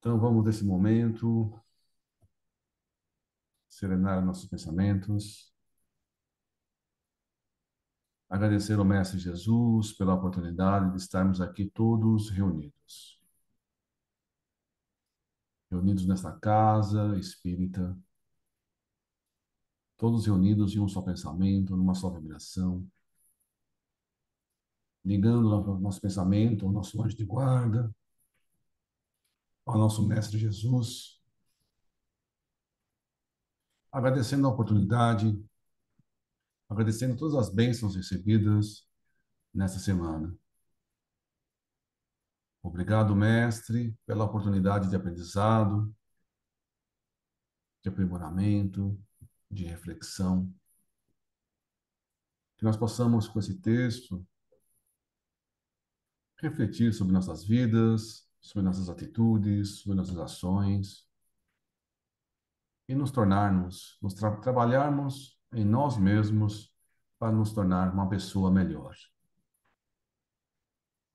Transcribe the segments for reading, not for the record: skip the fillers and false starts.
Então, vamos nesse momento serenar nossos pensamentos, agradecer ao Mestre Jesus pela oportunidade de estarmos aqui todos reunidos. Reunidos nesta casa espírita, todos reunidos em um só pensamento, numa só vibração, ligando o nosso pensamento ao nosso anjo de guarda, ao nosso Mestre Jesus, agradecendo a oportunidade, agradecendo todas as bênçãos recebidas nessa semana. Obrigado, Mestre, pela oportunidade de aprendizado, de aprimoramento, de reflexão. Que nós possamos, com esse texto, refletir sobre nossas vidas, sobre nossas atitudes, sobre nossas ações e nos tornarmos, trabalharmos em nós mesmos para nos tornar uma pessoa melhor.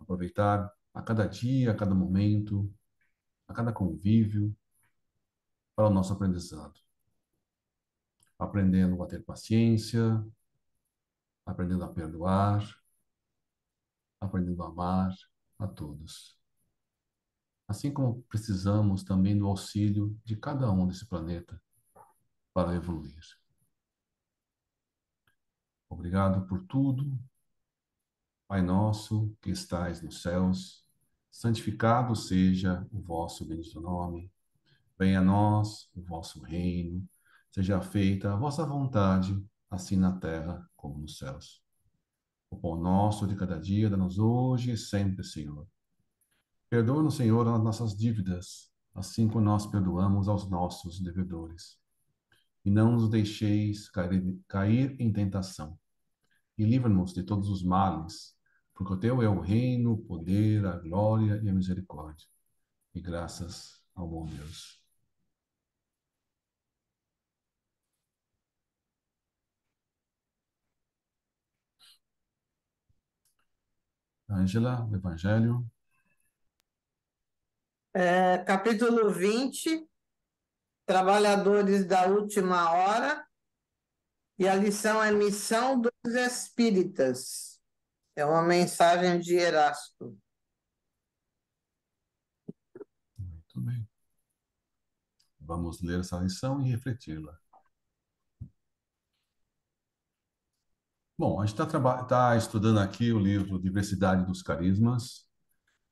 Aproveitar a cada dia, a cada momento, a cada convívio para o nosso aprendizado. Aprendendo a ter paciência, aprendendo a perdoar, aprendendo a amar a todos. Assim como precisamos também do auxílio de cada um desse planeta para evoluir. Obrigado por tudo. Pai nosso que estais nos céus, santificado seja o vosso bendito nome. Venha a nós o vosso reino. Seja feita a vossa vontade, assim na terra como nos céus. O pão nosso de cada dia dá-nos hoje e sempre, Senhor. Perdoa-nos, Senhor, as nossas dívidas, assim como nós perdoamos aos nossos devedores. E não nos deixeis cair em tentação. E livra-nos de todos os males, porque o teu é o reino, o poder, a glória e a misericórdia. E graças ao bom Deus. Ângela, o Evangelho. Capítulo 20, Trabalhadores da Última Hora, e a lição é Missão dos Espíritas. É uma mensagem de Erasto. Muito bem. Vamos ler essa lição e refleti-la. Bom, a gente está estudando aqui o livro Diversidade dos Carismas,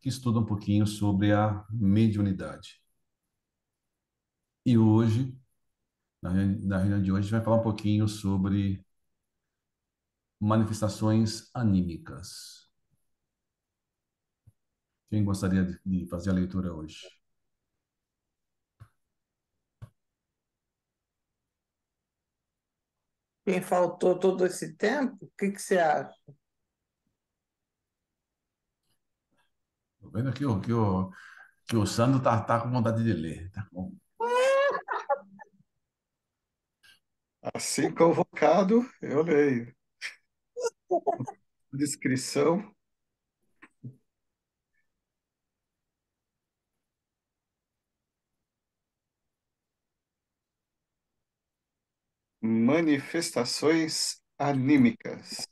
que estuda um pouquinho sobre a mediunidade. E hoje, na reunião de hoje, a gente vai falar um pouquinho sobre manifestações anímicas. Quem gostaria de fazer a leitura hoje? Quem faltou todo esse tempo, o que você acha? Estou vendo aqui que o Sandro tá com vontade de ler. Tá bom. Assim convocado, eu leio. Descrição. Manifestações anímicas.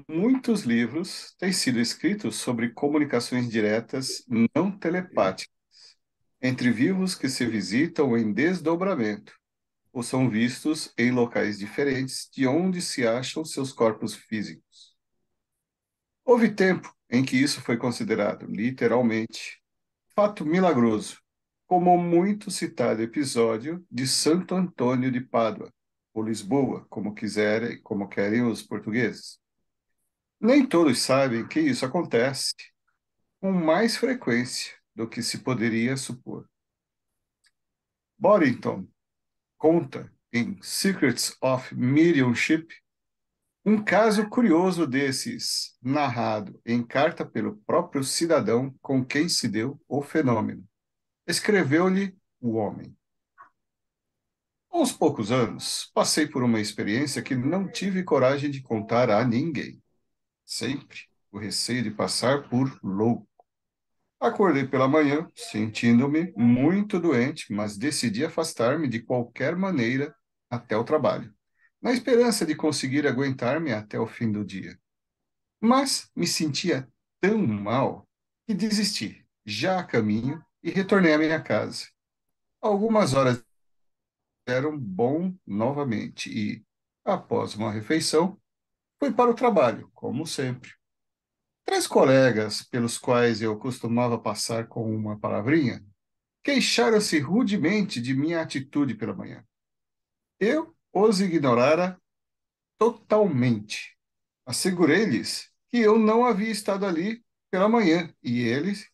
Muitos livros têm sido escritos sobre comunicações diretas não telepáticas entre vivos que se visitam em desdobramento ou são vistos em locais diferentes de onde se acham seus corpos físicos. Houve tempo em que isso foi considerado, literalmente, fato milagroso, como o muito citado episódio de Santo Antônio de Pádua, ou Lisboa, como querem os portugueses. Nem todos sabem que isso acontece com mais frequência do que se poderia supor. Boddington conta em Secrets of Mediumship um caso curioso desses, narrado em carta pelo próprio cidadão com quem se deu o fenômeno. Escreveu-lhe o homem. Há uns poucos anos, passei por uma experiência que não tive coragem de contar a ninguém. Sempre o receio de passar por louco. Acordei pela manhã, sentindo-me muito doente, mas decidi afastar-me de qualquer maneira até o trabalho, na esperança de conseguir aguentar-me até o fim do dia. Mas me sentia tão mal que desisti, já a caminho, e retornei à minha casa. Algumas horas eram bom novamente e, após uma refeição, fui para o trabalho, como sempre. Três colegas, pelos quais eu costumava passar com uma palavrinha, queixaram-se rudemente de minha atitude pela manhã. Eu os ignorara totalmente. Assegurei-lhes que eu não havia estado ali pela manhã e eles,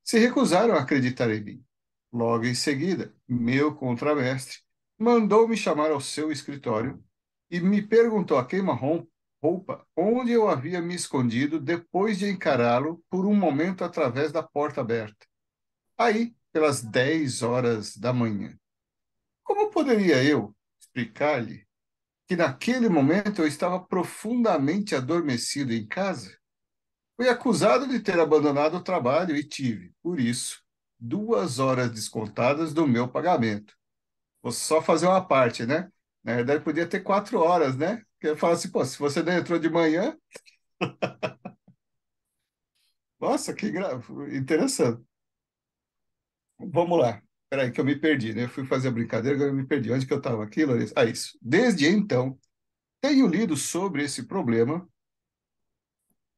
se recusaram a acreditar em mim. Logo em seguida, meu contramestre mandou-me chamar ao seu escritório e me perguntou a queima-roupa onde eu havia me escondido depois de encará-lo por um momento através da porta aberta. Aí, pelas 10 horas da manhã. Como poderia eu explicar-lhe que naquele momento eu estava profundamente adormecido em casa? Fui acusado de ter abandonado o trabalho e tive, por isso, 2 horas descontadas do meu pagamento. Vou só fazer uma parte, né? Na verdade, podia ter 4 horas, né? Porque eu falo assim, pô, se você não entrou de manhã, nossa, interessante. Vamos lá. Peraí, que eu me perdi, né? Eu fui fazer a brincadeira, agora eu me perdi. Onde que eu estava aqui, Larissa? Ah, isso. Desde então, tenho lido sobre esse problema,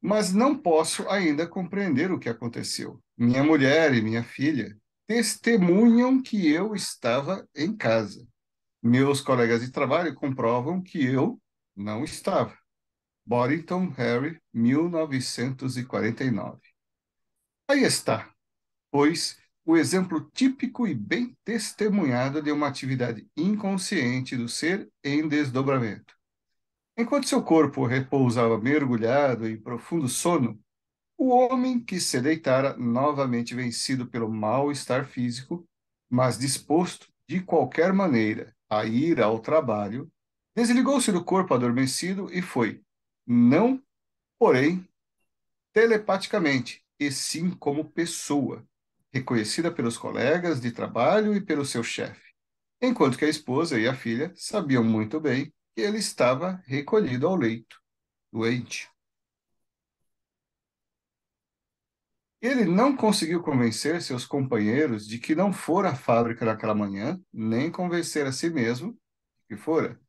mas não posso ainda compreender o que aconteceu. Minha mulher e minha filha testemunham que eu estava em casa. Meus colegas de trabalho comprovam que eu não estava. Boddington, Harry, 1949. Aí está, pois, o exemplo típico e bem testemunhado de uma atividade inconsciente do ser em desdobramento. Enquanto seu corpo repousava mergulhado em profundo sono, o homem que se deitara novamente vencido pelo mal-estar físico, mas disposto, de qualquer maneira, a ir ao trabalho, desligou-se do corpo adormecido e foi, não, porém, telepaticamente, e sim como pessoa, reconhecida pelos colegas de trabalho e pelo seu chefe, enquanto que a esposa e a filha sabiam muito bem que ele estava recolhido ao leito, doente. Ele não conseguiu convencer seus companheiros de que não fora à fábrica naquela manhã, nem convencer a si mesmo de que fora.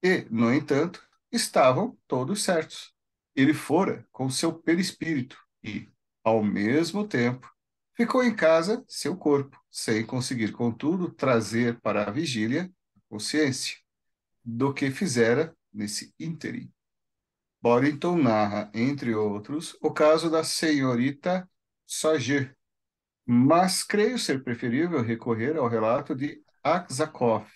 E, no entanto, estavam todos certos. Ele fora com seu perispírito e, ao mesmo tempo, ficou em casa seu corpo, sem conseguir, contudo, trazer para a vigília a consciência do que fizera nesse ínterim. Boddington narra, entre outros, o caso da senhorita Sager, mas creio ser preferível recorrer ao relato de Aksakoff,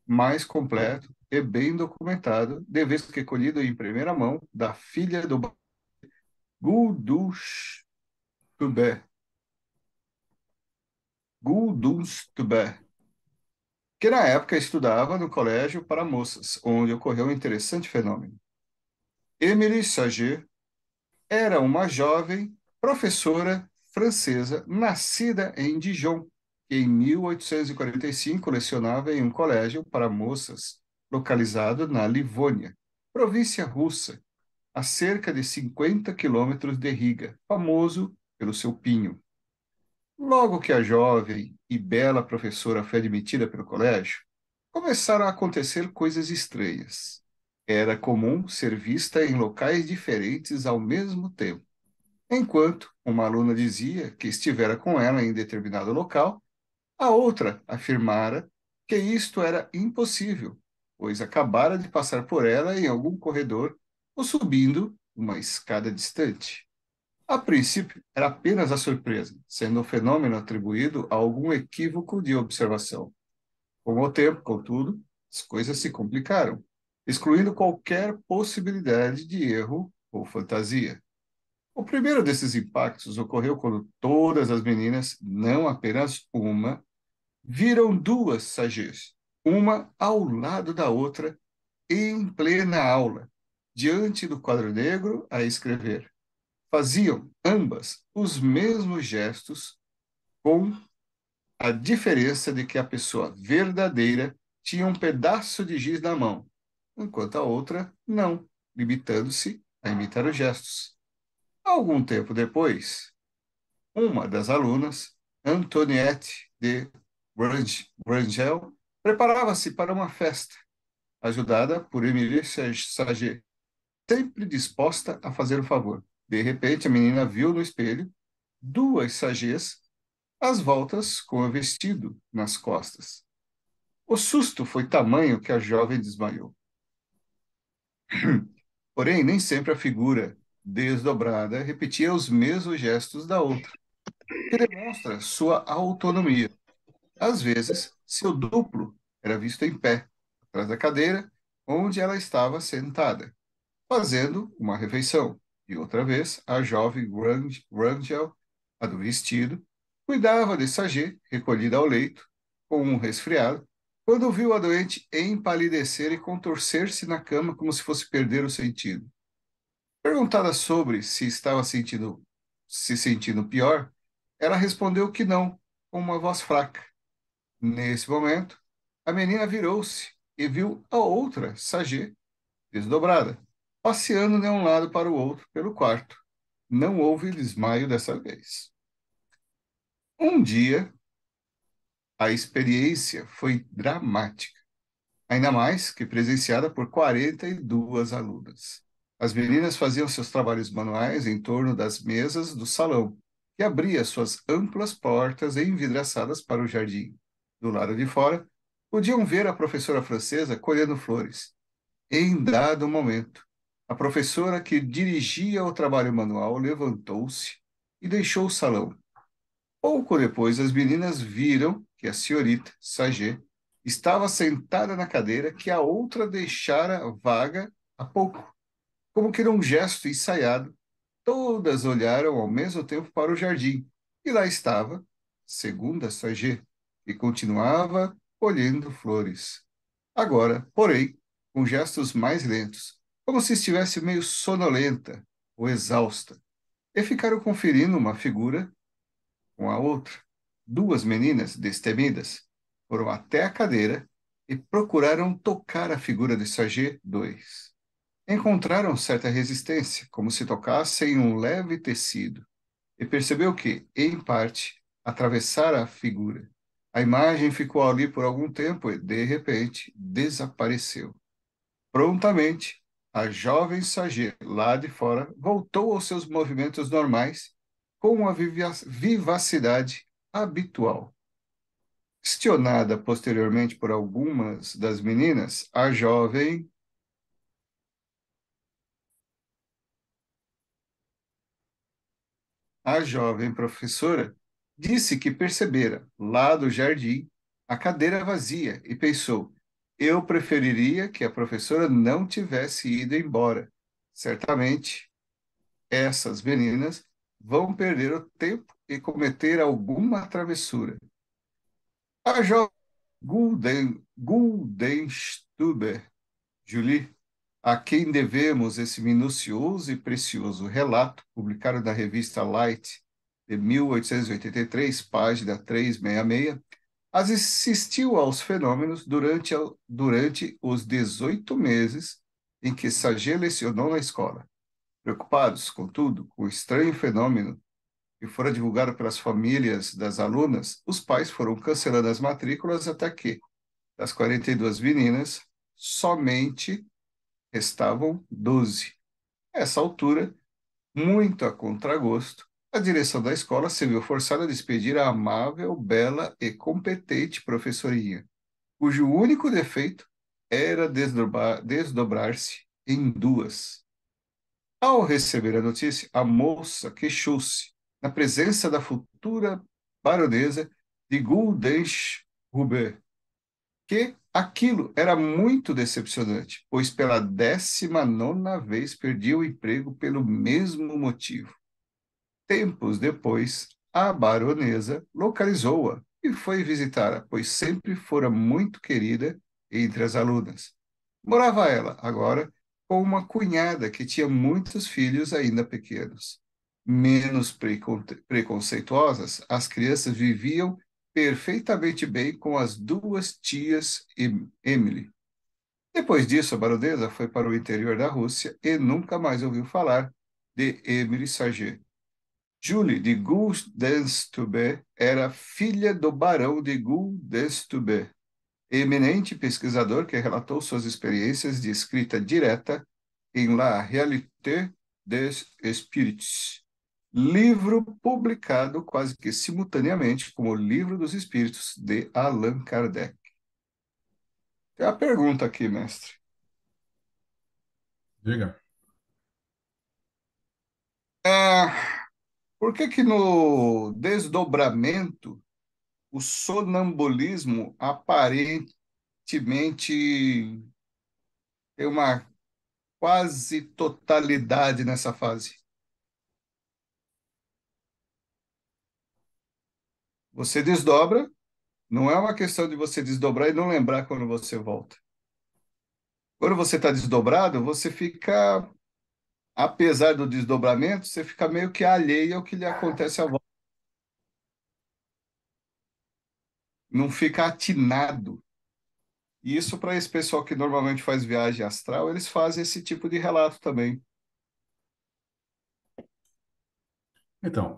mais completo e bem documentado, de vez que colhido em primeira mão da filha do Guldunstube, Guldunstube, que na época estudava no colégio para moças, onde ocorreu um interessante fenômeno. Emily Sager era uma jovem professora francesa nascida em Dijon, que em 1845 lecionava em um colégio para moças localizado na Livônia, província russa, a cerca de 50 quilômetros de Riga, famoso pelo seu pinho. Logo que a jovem e bela professora foi admitida pelo colégio, começaram a acontecer coisas estranhas. Era comum ser vista em locais diferentes ao mesmo tempo. Enquanto uma aluna dizia que estivera com ela em determinado local, a outra afirmara que isto era impossível, pois acabara de passar por ela em algum corredor ou subindo uma escada distante. A princípio, era apenas a surpresa, sendo o fenômeno atribuído a algum equívoco de observação. Com o tempo, contudo, as coisas se complicaram, excluindo qualquer possibilidade de erro ou fantasia. O primeiro desses impactos ocorreu quando todas as meninas, não apenas uma, viram duas Sagers, uma ao lado da outra, em plena aula, diante do quadro negro a escrever. faziam ambas os mesmos gestos, com a diferença de que a pessoa verdadeira tinha um pedaço de giz na mão, enquanto a outra não, limitando-se a imitar os gestos. Algum tempo depois, uma das alunas, Antoniette de Wrangel, preparava-se para uma festa, ajudada por Emilie Saget, sempre disposta a fazer o favor. De repente, a menina viu no espelho duas Sagets às voltas com o vestido nas costas. O susto foi tamanho que a jovem desmaiou. Porém, nem sempre a figura desdobrada repetia os mesmos gestos da outra, que demonstra sua autonomia. Às vezes, seu duplo era visto em pé, atrás da cadeira, onde ela estava sentada, fazendo uma refeição. E outra vez, a jovem Rangel, a do vestido, cuidava de Saget, recolhida ao leito, com um resfriado, quando viu a doente empalidecer e contorcer-se na cama como se fosse perder o sentido. Perguntada sobre se estava se sentindo pior, ela respondeu que não, com uma voz fraca. Nesse momento, a menina virou-se e viu a outra, Saget, desdobrada, passeando de um lado para o outro pelo quarto. Não houve desmaio dessa vez. Um dia, a experiência foi dramática, ainda mais que presenciada por 42 alunas. As meninas faziam seus trabalhos manuais em torno das mesas do salão, que abria suas amplas portas envidraçadas para o jardim. Do lado de fora, podiam ver a professora francesa colhendo flores. Em dado momento, a professora que dirigia o trabalho manual levantou-se e deixou o salão. Pouco depois, as meninas viram que a senhorita Saget estava sentada na cadeira que a outra deixara vaga há pouco. Como que num gesto ensaiado, todas olharam ao mesmo tempo para o jardim. E lá estava, segundo a Saget, que continuava colhendo flores. Agora, porém, com gestos mais lentos, como se estivesse meio sonolenta ou exausta, e ficaram conferindo uma figura com a outra. Duas meninas, destemidas, foram até a cadeira e procuraram tocar a figura de Saget 2. Encontraram certa resistência, como se tocassem um leve tecido, e percebeu que, em parte, atravessara a figura. A imagem ficou ali por algum tempo e, de repente, desapareceu. Prontamente, a jovem Saget, lá de fora, voltou aos seus movimentos normais, com a vivacidade habitual. Questionada posteriormente por algumas das meninas, a jovem professora disse que percebera, lá do jardim, a cadeira vazia e pensou: eu preferiria que a professora não tivesse ido embora. Certamente, essas meninas vão perder o tempo e cometer alguma travessura. A jovem Guldenstube, Julie, a quem devemos esse minucioso e precioso relato, publicado na revista Light, de 1883, página 366, assistiu aos fenômenos durante os 18 meses em que Saget lecionou na escola. Preocupados, contudo, com o estranho fenômeno que fora divulgado pelas famílias das alunas, os pais foram cancelando as matrículas até que, das 42 meninas, somente restavam 12. A essa altura, muito a contragosto, a direção da escola se viu forçada a despedir a amável, bela e competente professorinha, cujo único defeito era desdobrar-se em duas. Ao receber a notícia, a moça queixou-se, na presença da futura baronesa de Guldenstube, que aquilo era muito decepcionante, pois pela 19ª vez perdia o emprego pelo mesmo motivo. Tempos depois, a baronesa localizou-a e foi visitá-la, pois sempre fora muito querida entre as alunas. Morava ela, agora, com uma cunhada que tinha muitos filhos ainda pequenos. menos preconceituosas, as crianças viviam perfeitamente bem com as duas tias Emily. Depois disso, a baronesa foi para o interior da Rússia e nunca mais ouviu falar de Emily Sargent. Julie de Guldensturbe era filha do barão de Guldensturbe, eminente pesquisador que relatou suas experiências de escrita direta em La Réalité des Espíritos, livro publicado quase que simultaneamente com o Livro dos Espíritos de Allan Kardec. Tem uma pergunta aqui, mestre. Diga. Por que que no desdobramento o sonambulismo aparentemente tem uma quase totalidade nessa fase? Você desdobra, não é uma questão de você desdobrar e não lembrar quando você volta. Quando você está desdobrado, você fica, apesar do desdobramento, você fica meio que alheio ao que lhe acontece à volta. Não fica atinado. E isso, para esse pessoal que normalmente faz viagem astral, eles fazem esse tipo de relato também. Então,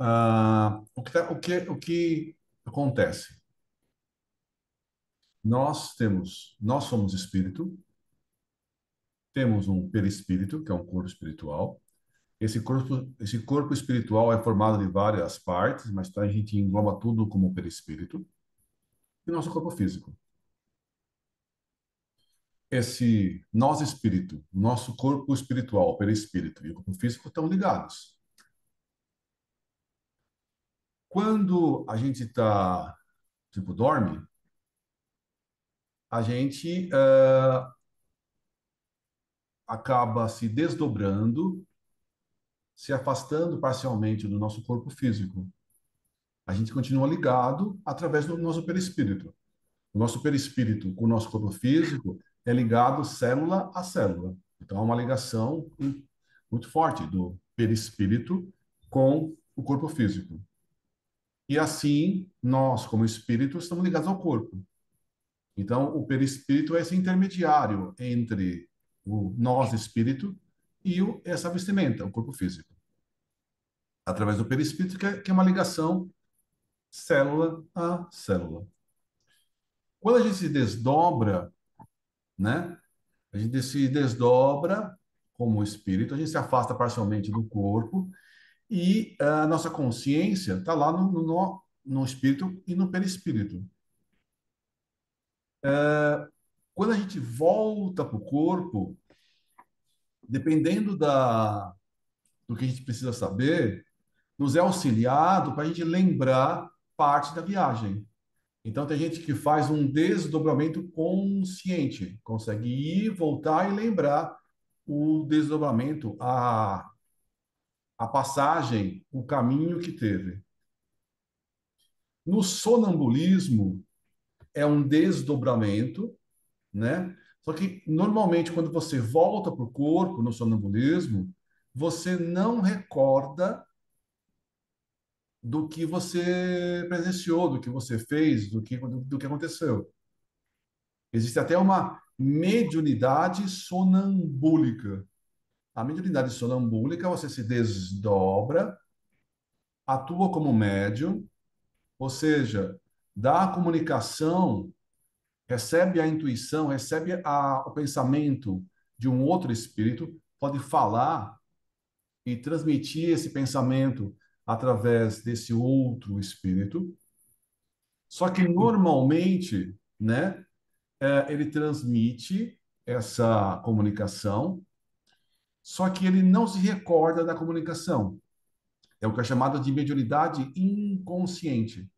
o que acontece? Nós somos espírito, temos um perispírito, que é um corpo espiritual. Esse corpo espiritual é formado de várias partes, mas então a gente engloba tudo como perispírito, e nosso corpo físico. Esse nós espírito, nosso corpo espiritual, o perispírito e o corpo físico estão ligados. Quando a gente está, tipo, dorme, a gente acaba se desdobrando, se afastando parcialmente do nosso corpo físico. A gente continua ligado através do nosso perispírito. O nosso perispírito com o nosso corpo físico é ligado célula a célula. Então, há uma ligação muito forte do perispírito com o corpo físico. E assim, nós, como espírito, estamos ligados ao corpo. Então, o perispírito é esse intermediário entre o nós espírito e essa vestimenta, o corpo físico. Através do perispírito, que é uma ligação célula a célula. Quando a gente se desdobra, né? A gente se desdobra como espírito, a gente se afasta parcialmente do corpo e a nossa consciência está lá no espírito e no perispírito. Quando a gente volta para o corpo, dependendo do que a gente precisa saber, nos é auxiliado para a gente lembrar parte da viagem. Então, tem gente que faz um desdobramento consciente, consegue ir, voltar e lembrar o desdobramento, a passagem, o caminho que teve. No sonambulismo, é um desdobramento, né? Só que, normalmente, quando você volta para o corpo no sonambulismo, você não recorda do que você presenciou, do que você fez, do que aconteceu. Existe até uma mediunidade sonambúlica. A mediunidade sonambúlica, você se desdobra, atua como médium, ou seja, dá a comunicação, recebe a intuição, recebe o pensamento de um outro espírito, pode falar e transmitir esse pensamento através desse outro espírito. Só que normalmente, né, ele transmite essa comunicação, só que ele não se recorda da comunicação. É o que é chamado de mediunidade inconsciente.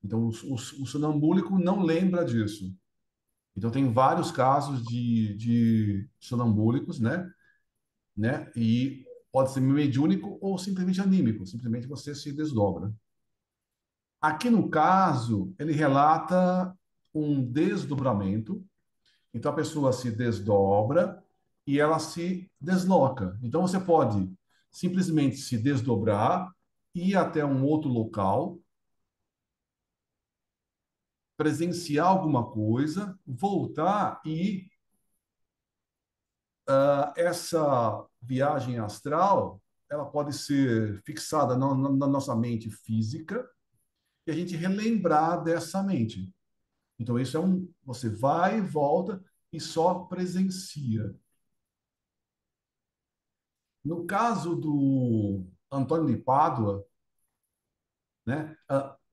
Então, o sonambúlico não lembra disso. Então, tem vários casos de sonambúlicos, né? E pode ser mediúnico ou simplesmente anímico. Simplesmente você se desdobra. Aqui no caso, ele relata um desdobramento. Então, a pessoa se desdobra e ela se desloca. Então, você pode simplesmente se desdobrar, ir até um outro local, presenciar alguma coisa, voltar e essa viagem astral, ela pode ser fixada na nossa mente física e a gente relembrar dessa mente. Então, isso é você vai e volta e só presencia. No caso do Antônio de Pádua, né?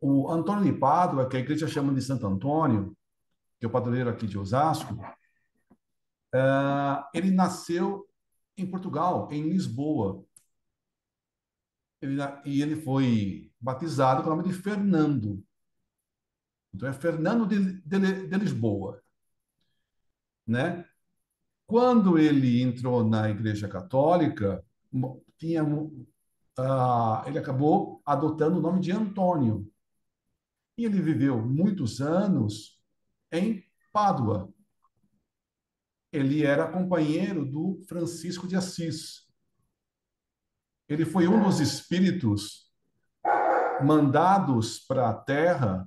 O Antônio de Pádua, que a igreja chama de Santo Antônio, que é o padroeiro aqui de Osasco, ele nasceu em Portugal, em Lisboa. E ele foi batizado com o nome de Fernando. Então é Fernando de Lisboa, né? Quando ele entrou na Igreja Católica, tinha, ele acabou adotando o nome de Antônio. E ele viveu muitos anos em Pádua. Ele era companheiro do Francisco de Assis. Ele foi um dos espíritos mandados para a Terra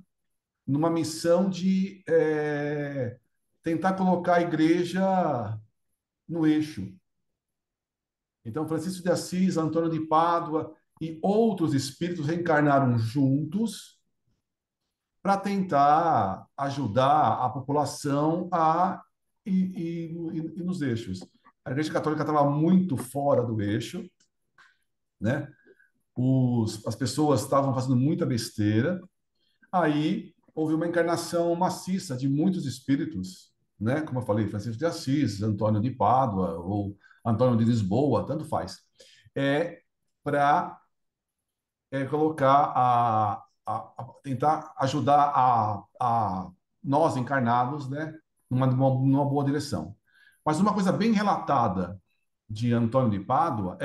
numa missão de tentar colocar a igreja no eixo. Então, Francisco de Assis, Antônio de Pádua e outros espíritos reencarnaram juntos para tentar ajudar a população a ir nos eixos. A Igreja Católica estava muito fora do eixo, né? As pessoas estavam fazendo muita besteira. Aí houve uma encarnação maciça de muitos espíritos, né? Como eu falei, Francisco de Assis, Antônio de Pádua ou Antônio de Lisboa, tanto faz. Para colocar tentar ajudar nós encarnados, né? Numa boa direção. Mas uma coisa bem relatada de Antônio de Pádua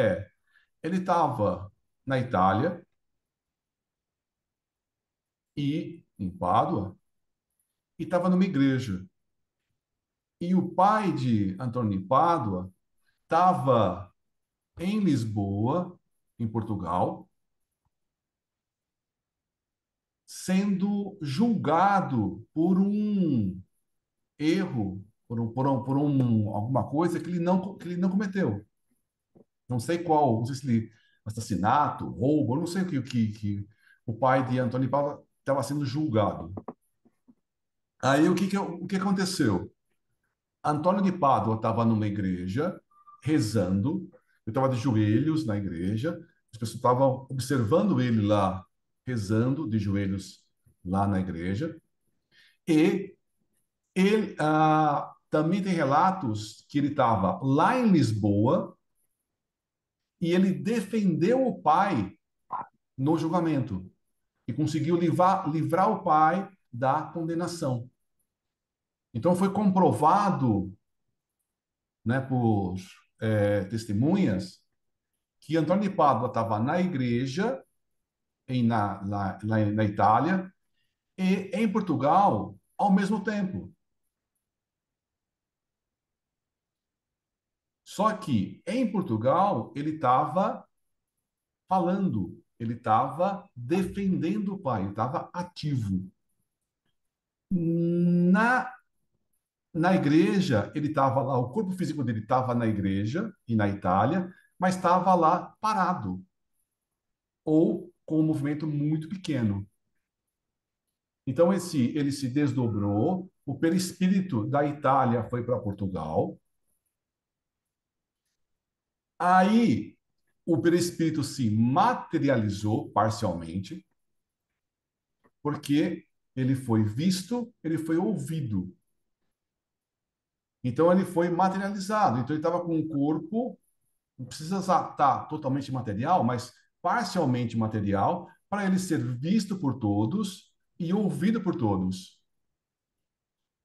ele estava na Itália e em Pádua e estava numa igreja. E o pai de Antônio de Pádua estava em Lisboa, em Portugal, sendo julgado por um erro, alguma coisa que ele não cometeu. Não sei qual, não sei se ele assassinato, roubo, eu não sei que o pai de Antônio de Pádua estava sendo julgado. Aí o que aconteceu? Antônio de Pádua estava numa igreja, rezando, eu estava de joelhos na igreja, as pessoas estavam observando ele lá, rezando de joelhos lá na igreja, e ele também tem relatos que ele estava lá em Lisboa e ele defendeu o pai no julgamento e conseguiu livrar o pai da condenação. Então foi comprovado, né, por testemunhas que Antônio de Pádua estava na igreja, na Itália, e em Portugal ao mesmo tempo. Só que em Portugal ele estava falando, ele estava defendendo o pai, ele estava ativo. Na, na igreja, ele estava lá, o corpo físico dele estava na igreja e na Itália, mas estava lá parado, ou com um movimento muito pequeno. Então, ele se desdobrou, o perispírito da Itália foi para Portugal. Aí, o perispírito se materializou parcialmente, porque ele foi visto, ele foi ouvido. Então, ele foi materializado. Então, ele estava com um corpo, não precisa estar totalmente material, mas parcialmente material, para ele ser visto por todos e ouvido por todos.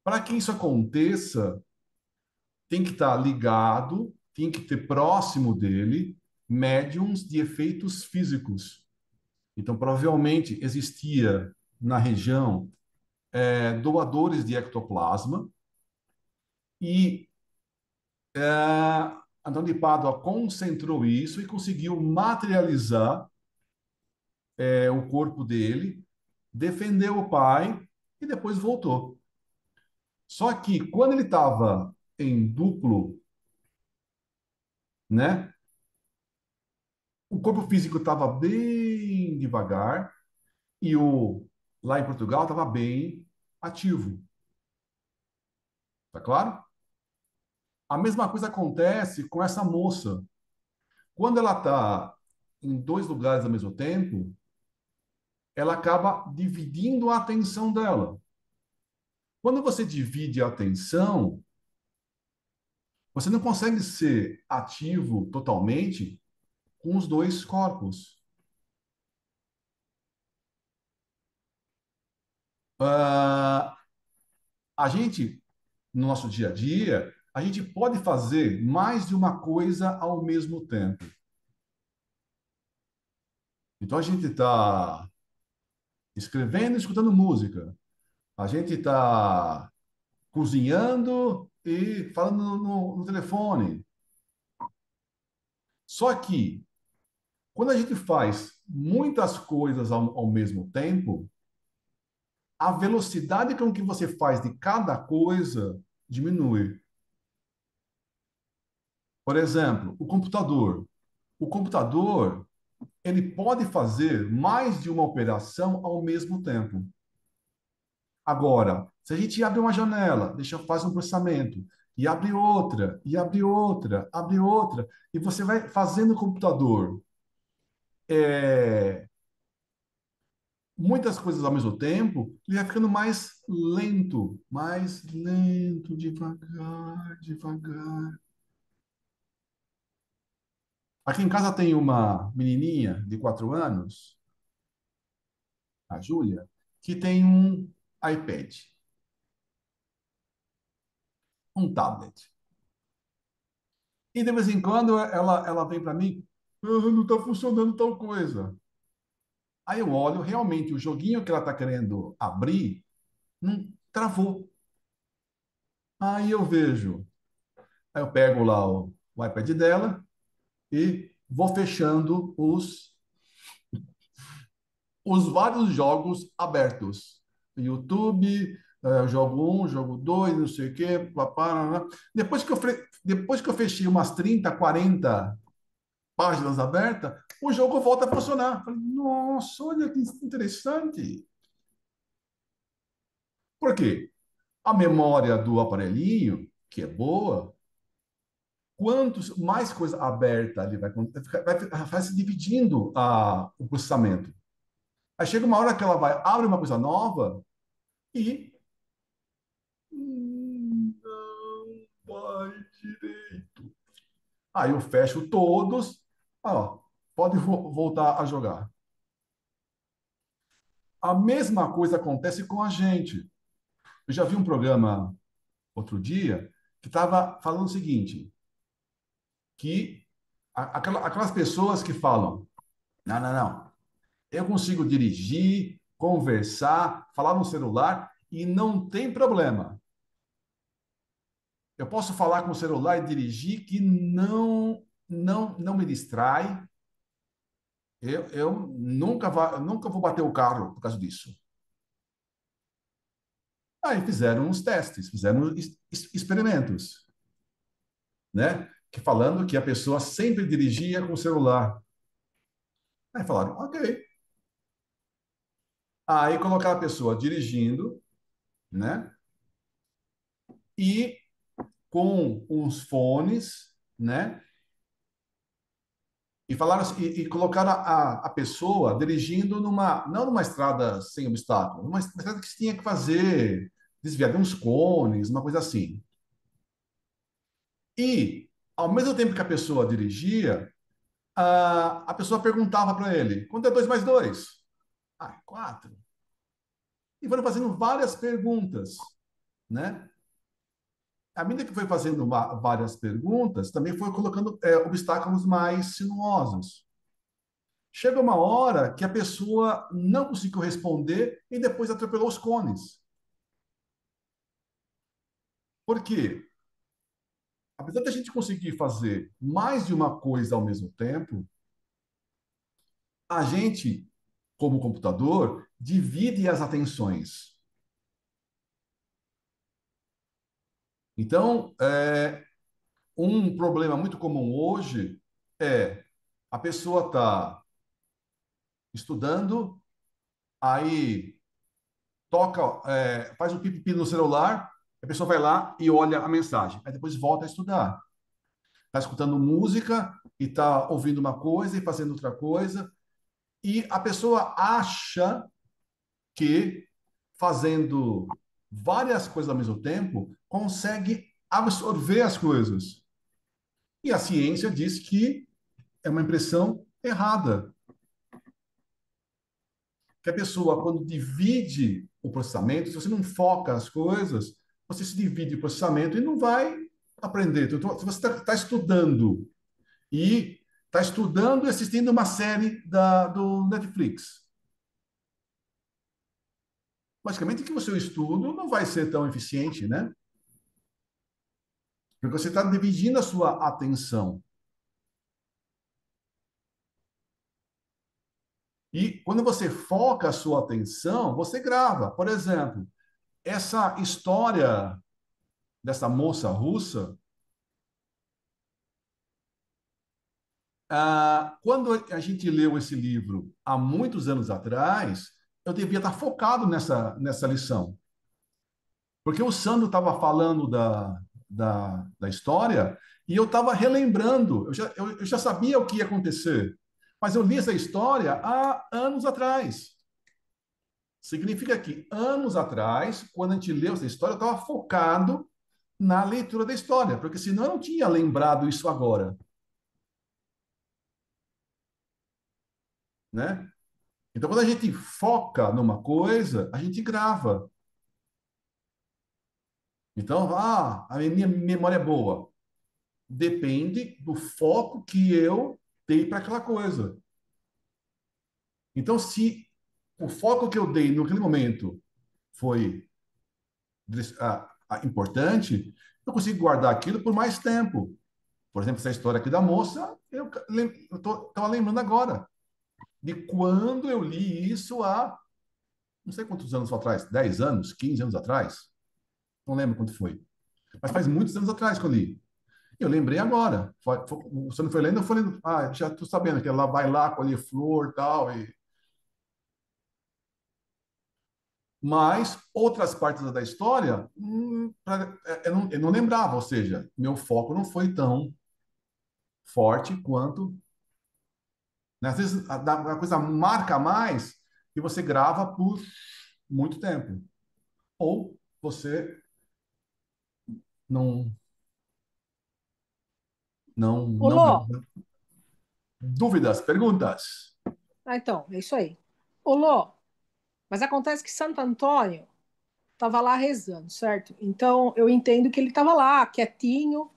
Para que isso aconteça, tem que estar ligado, tem que ter próximo dele médiums de efeitos físicos. Então, provavelmente existia na região doadores de ectoplasma e Antônio de Pádua concentrou isso e conseguiu materializar o corpo dele, defendeu o pai e depois voltou. Só que quando ele estava em duplo, né, o corpo físico estava bem devagar e o lá em Portugal estava bem ativo. Tá claro? A mesma coisa acontece com essa moça. Quando ela está em dois lugares ao mesmo tempo, ela acaba dividindo a atenção dela. Quando você divide a atenção, você não consegue ser ativo totalmente com os dois corpos. Ah, a gente, no nosso dia a dia, a gente pode fazer mais de uma coisa ao mesmo tempo. Então, a gente está escrevendo e escutando música. A gente está cozinhando e falando no telefone. Só que, quando a gente faz muitas coisas ao mesmo tempo, a velocidade com que você faz de cada coisa diminui. Por exemplo, o computador. O computador, ele pode fazer mais de uma operação ao mesmo tempo. Agora, se a gente abre uma janela, faz um processamento, e abre outra, e abre outra, abre outra, e você vai fazendo o computador muitas coisas ao mesmo tempo, ele vai ficando mais lento, devagar, devagar. Aqui em casa tem uma menininha de 4 anos, a Júlia, que tem um iPad, um tablet. E de vez em quando ela vem para mim, não está funcionando tal coisa. Aí eu olho, realmente, o joguinho que ela está querendo abrir, não travou. Aí eu vejo, aí eu pego lá o iPad dela e vou fechando os vários jogos abertos. YouTube, jogo 1, jogo 2, não sei o quê, papá. Depois que eu fechei umas 30, 40 páginas abertas, o jogo volta a funcionar. Falei, nossa, olha que interessante. Por quê? A memória do aparelhinho, que é boa, quantos mais coisa aberta ele vai se dividindo o processamento. Aí chega uma hora que ela abre uma coisa nova e não vai direito. Aí eu fecho todos, ó, pode voltar a jogar. A mesma coisa acontece com a gente. Eu já vi um programa outro dia que estava falando o seguinte, que aquelas pessoas que falam, não, não, não, eu consigo dirigir, conversar, falar no celular e não tem problema. Eu posso falar com o celular e dirigir que não me distrai. Eu nunca vou bater o carro por causa disso. Aí fizeram uns testes, fizeram experimentos, né? Que falando que a pessoa sempre dirigia com o celular. Aí falaram, ok. Aí colocaram a pessoa dirigindo, né? E com uns fones, né? E falaram assim, e colocaram a pessoa dirigindo não numa estrada sem obstáculo, numa estrada que se tinha que fazer, desviar de uns cones, uma coisa assim. E, ao mesmo tempo que a pessoa dirigia, a pessoa perguntava para ele: quanto é 2 mais 2? Ah, 4. E foram fazendo várias perguntas, né? À medida que foi fazendo várias perguntas, também foi colocando obstáculos mais sinuosos. Chega uma hora que a pessoa não conseguiu responder e depois atropelou os cones. Por quê? apesar da gente conseguir fazer mais de uma coisa ao mesmo tempo, a gente, como computador, divide as atenções. Então, um problema muito comum hoje é a pessoa está estudando, aí toca, faz um pipipi no celular, a pessoa vai lá e olha a mensagem, aí depois volta a estudar. Está escutando música e está ouvindo uma coisa e fazendo outra coisa, e a pessoa acha que fazendo várias coisas ao mesmo tempo consegue absorver as coisas. E a ciência diz que é uma impressão errada. Que a pessoa, quando divide o processamento, se você não foca as coisas, você se divide o processamento e não vai aprender. Então, se você está estudando e está estudando e assistindo uma série do Netflix, logicamente que o seu estudo não vai ser tão eficiente, né? Porque você está dividindo a sua atenção. E quando você foca a sua atenção, você grava. Por exemplo, essa história dessa moça russa, quando a gente leu esse livro há muitos anos atrás, eu devia estar focado nessa lição. Porque o Sandro estava falando da história e eu estava relembrando. Eu já sabia o que ia acontecer. Mas eu li essa história há anos atrás. Significa que anos atrás, quando a gente leu essa história, eu estava focado na leitura da história, porque senão eu não tinha lembrado isso agora, né? Então, quando a gente foca numa coisa, a gente grava. Então, a minha memória é boa. Depende do foco que eu dei para aquela coisa. Então, se o foco que eu dei naquele momento foi importante, eu consigo guardar aquilo por mais tempo. Por exemplo, essa história aqui da moça, eu estava lembrando agora de quando eu li isso há não sei quantos anos atrás, 10 anos, 15 anos atrás, não lembro quanto foi, mas faz muitos anos atrás que eu li. Eu lembrei agora. Você não foi lendo, eu falei, já estou sabendo que ela vai lá colher flor e tal. Mas outras partes da história, eu não lembrava, ou seja, meu foco não foi tão forte quanto. Né? Às vezes a coisa marca mais e você grava por muito tempo. Ou você não, Ô, não Lô, grava. Dúvidas, perguntas? então, é isso aí. Ô, Lô, mas acontece que Santo Antônio estava lá rezando, certo? Então, eu entendo que ele estava lá, quietinho,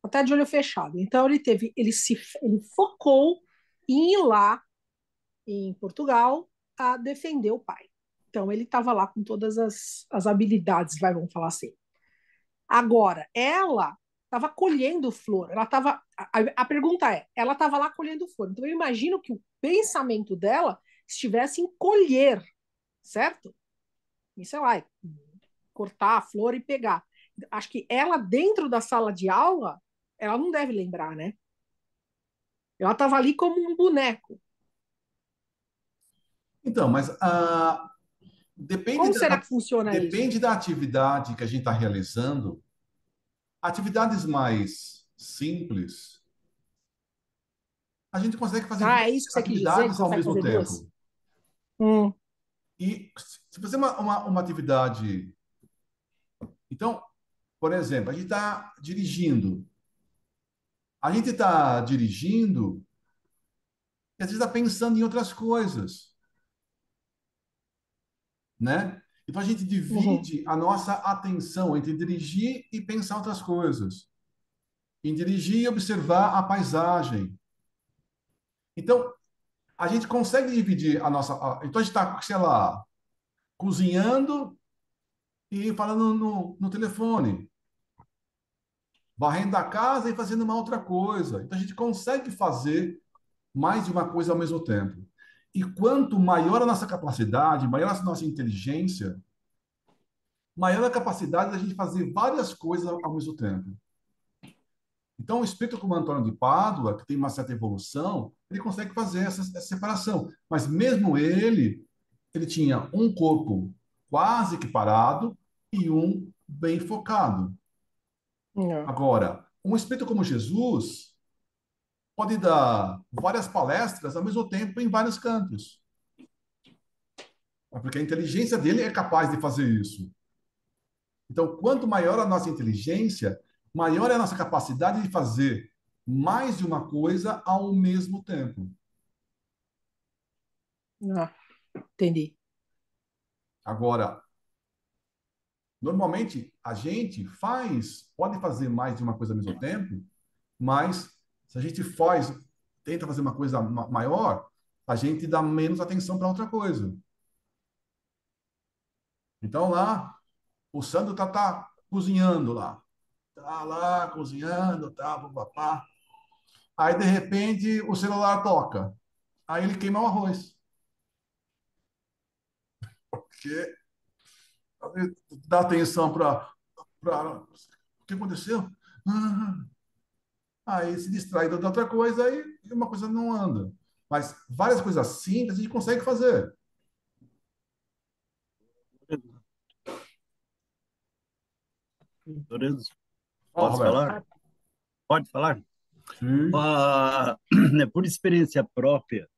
até de olho fechado. Então, ele focou em ir lá em Portugal a defender o pai. Então, ele estava lá com todas as habilidades, vamos falar assim. Agora, ela estava colhendo flor. Ela estava. A pergunta é: ela estava lá colhendo flor. Então, eu imagino que o pensamento dela estivesse em colher, certo? E sei lá, cortar a flor e pegar. Acho que ela, dentro da sala de aula, ela não deve lembrar, né? Ela estava ali como um boneco. Então, mas depende Como será da, que funciona isso? depende da atividade que a gente está realizando. Atividades mais simples, a gente consegue fazer Ah, é duas isso que você quis dizer? Que atividades ao consegue mesmo fazer duas? tempo. Hum, E se fazer uma atividade. Então, por exemplo, a gente está dirigindo. A gente está dirigindo e às vezes está pensando em outras coisas, né? Então a gente uhum. divide a nossa atenção entre dirigir e pensar outras coisas. Em dirigir e observar a paisagem. Então, a gente consegue dividir a nossa. Então, a gente está, sei lá, cozinhando e falando no telefone. varrendo a casa e fazendo uma outra coisa. Então a gente consegue fazer mais de uma coisa ao mesmo tempo. E quanto maior a nossa capacidade, maior a nossa inteligência, maior a capacidade da gente fazer várias coisas ao mesmo tempo. Então, o espírito como Antônio de Pádua, que tem uma certa evolução, ele consegue fazer essa separação. Mas mesmo ele tinha um corpo quase que parado e um bem focado. É. Agora, um espírito como Jesus pode dar várias palestras ao mesmo tempo em vários cantos. Porque a inteligência dele é capaz de fazer isso. Então, quanto maior a nossa inteligência, maior é a nossa capacidade de fazer mais de uma coisa ao mesmo tempo. Ah, entendi. Agora, normalmente a gente pode fazer mais de uma coisa ao mesmo tempo, mas se a gente tenta fazer uma coisa maior, a gente dá menos atenção para outra coisa. Então lá, o Sandro tá cozinhando lá. Tá lá cozinhando, tá, papá. Aí, de repente, o celular toca. Aí ele queima o arroz. Porque dá atenção para. O que aconteceu? Ah, aí se distrai da outra coisa, aí uma coisa não anda. Mas várias coisas simples a gente consegue fazer. Lorenzo, Ó, posso Roberto. falar? Pode falar? Sim. Ah, por experiência própria,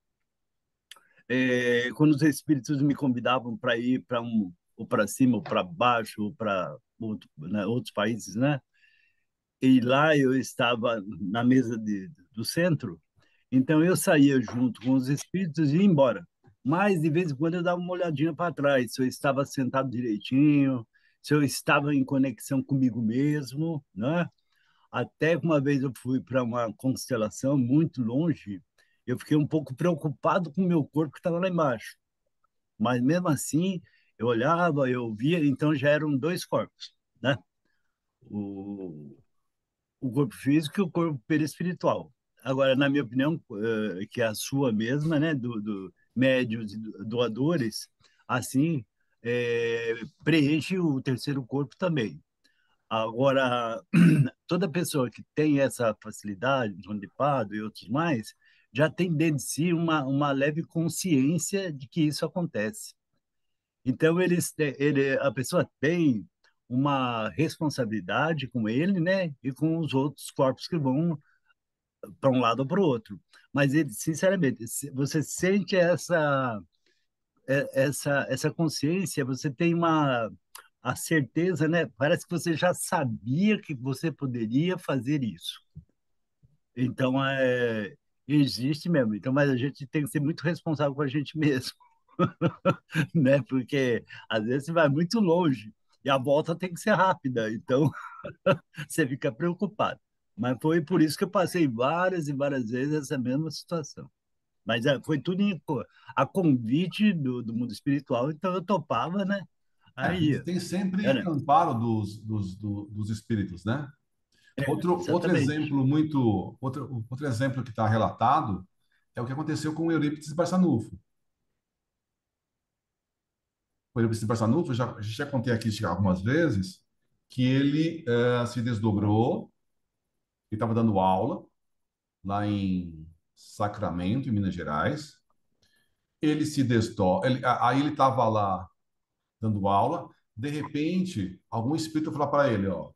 quando os espíritos me convidavam para ir para ou para cima, ou para baixo, ou para outros países, né? E lá eu estava na mesa do centro, então eu saía junto com os espíritos e ia embora. Mas de vez em quando eu dava uma olhadinha para trás, se eu estava sentado direitinho, se eu estava em conexão comigo mesmo, né? Até que uma vez eu fui para uma constelação muito longe, eu fiquei um pouco preocupado com o meu corpo que estava lá embaixo. Mas mesmo assim, eu olhava, eu via, então já eram dois corpos, né? O, o corpo físico e o corpo perispiritual. Agora, na minha opinião, que é a sua mesma, né, do médios e doadores, assim, preenche o terceiro corpo também. Agora, toda pessoa que tem essa facilidade, João de Pádua e outros mais, já tem dentro de si uma leve consciência de que isso acontece. Então, a pessoa tem uma responsabilidade com ele, né, e com os outros corpos que vão para um lado ou para o outro. Mas ele, sinceramente, você sente essa consciência, você tem a certeza, né? Parece que você já sabia que você poderia fazer isso. Então, existe mesmo. Então, mas a gente tem que ser muito responsável com a gente mesmo, né? Porque às vezes você vai muito longe e a volta tem que ser rápida. Então, você fica preocupado. Mas foi por isso que eu passei várias e várias vezes essa mesma situação. Mas foi tudo a convite do mundo espiritual, então eu topava, né? É, a gente Aí, tem sempre era, amparo dos espíritos, né? Outro exatamente. exemplo outro exemplo que está relatado é o que aconteceu com o Eurípides Barçanufo. O Eurípides Barçanufo, a gente já contei aqui já algumas vezes, que ele se desdobrou e estava dando aula lá em Sacramento, em Minas Gerais. Ele se desdobra, aí ele estava lá dando aula, de repente, algum espírito falou para ele, ó,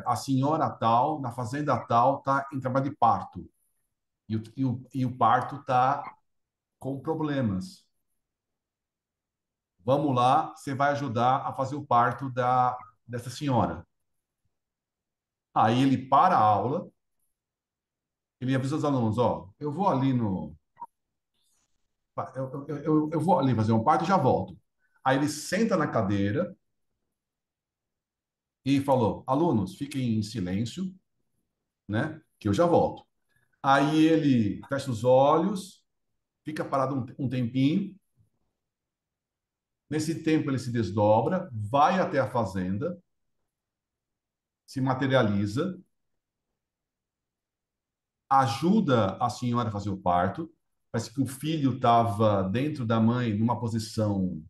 a senhora tal, na fazenda tal, está em trabalho de parto. E o parto está com problemas. Vamos lá, você vai ajudar a fazer o parto dessa senhora. Aí ele para a aula, ele avisa os alunos, ó, eu vou ali no... eu vou ali fazer um parto e já volto. Aí ele senta na cadeira e falou, alunos, fiquem em silêncio, né, que eu já volto. Aí ele fecha os olhos, fica parado um tempinho. Nesse tempo ele se desdobra, vai até a fazenda, se materializa, ajuda a senhora a fazer o parto. Parece que o filho estava dentro da mãe numa posição,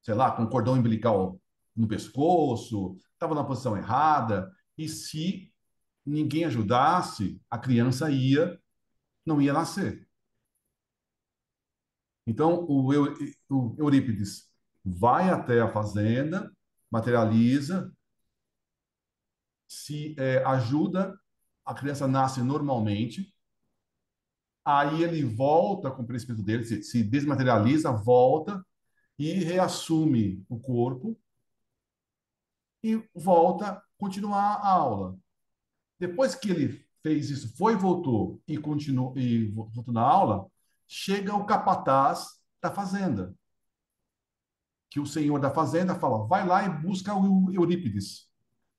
sei lá, com cordão umbilical no pescoço, estava na posição errada, e se ninguém ajudasse, a criança não ia nascer. Então, o Eurípides vai até a fazenda, materializa, se ajuda, a criança nasce normalmente, aí ele volta com o perispírito dele, se desmaterializa, volta e reassume o corpo e volta a continuar a aula. Depois que ele fez isso, foi, voltou e continuou e voltou na aula, chega o capataz da fazenda, que o senhor da fazenda fala, vai lá e busca o Eurípides.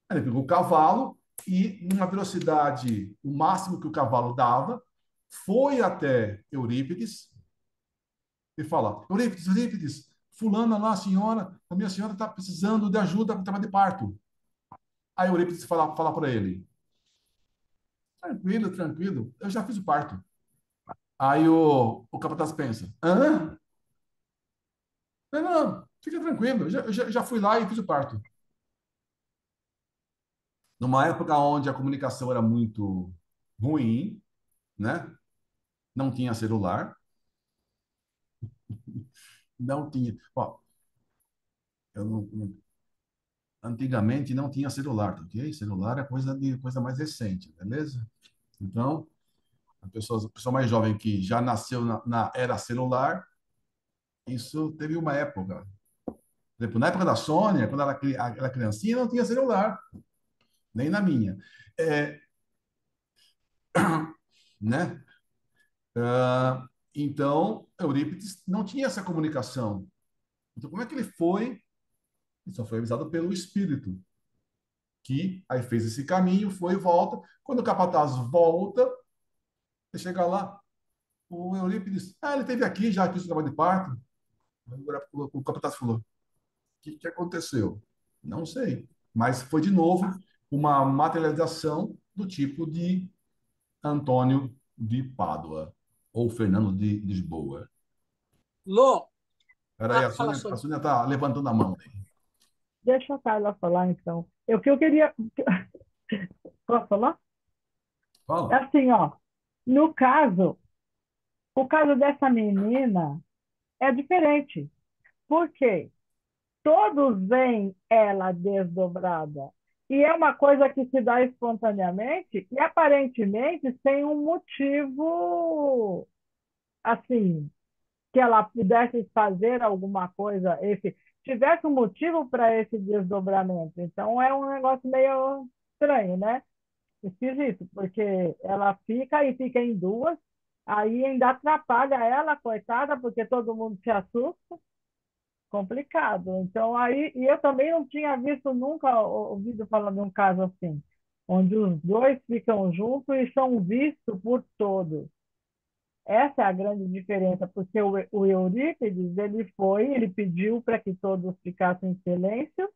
Aí ele pegou o cavalo e, numa velocidade, o máximo que o cavalo dava, foi até Eurípides e fala, Eurípides, Eurípides, fulana lá, a minha senhora está precisando de ajuda para trabalho de parto. Aí Eurípides fala para ele, tranquilo, tranquilo, eu já fiz o parto. Aí o capataz pensa, hã? Não, não, fica tranquilo, eu já fui lá e fiz o parto. Numa época onde a comunicação era muito ruim, né? Não tinha celular, não tinha. Ó, antigamente não tinha celular, tá ok? Celular é coisa mais recente, beleza? Então, a pessoa mais jovem que já nasceu na era celular, isso teve uma época. Por exemplo, na época da Sônia, quando ela era criancinha, não tinha celular, nem na minha. É, né? Então, Eurípides não tinha essa comunicação. Então, como é que ele foi? Ele só foi avisado pelo espírito, que aí fez esse caminho, foi e volta. Quando o capataz volta, você chega lá, o Eurípides, ele esteve aqui, já fiz o trabalho de parto. Agora, o capataz falou, o que aconteceu? Não sei. Mas foi, de novo, uma materialização do tipo de Antônio de Pádua, ou Fernando de Lisboa. Lô, Peraí, a fala Sônia, sua. a Sônia está levantando a mão. Deixa a Carla falar, então. O que eu queria. Posso falar? É Fala. assim, ó. No caso, o caso dessa menina é diferente. Por quê? Todos veem ela desdobrada. E é uma coisa que se dá espontaneamente e aparentemente sem um motivo, assim, que ela pudesse fazer alguma coisa, tivesse um motivo para esse desdobramento. Então é um negócio meio estranho, né? Esquisito, porque ela fica e fica em duas, aí ainda atrapalha ela, coitada, porque todo mundo se assusta, complicado. Então aí, e eu também não tinha visto nunca ouvido falar de um caso assim, onde os dois ficam juntos e são vistos por todos. Essa é a grande diferença, porque o Eurípides, ele pediu para que todos ficassem em silêncio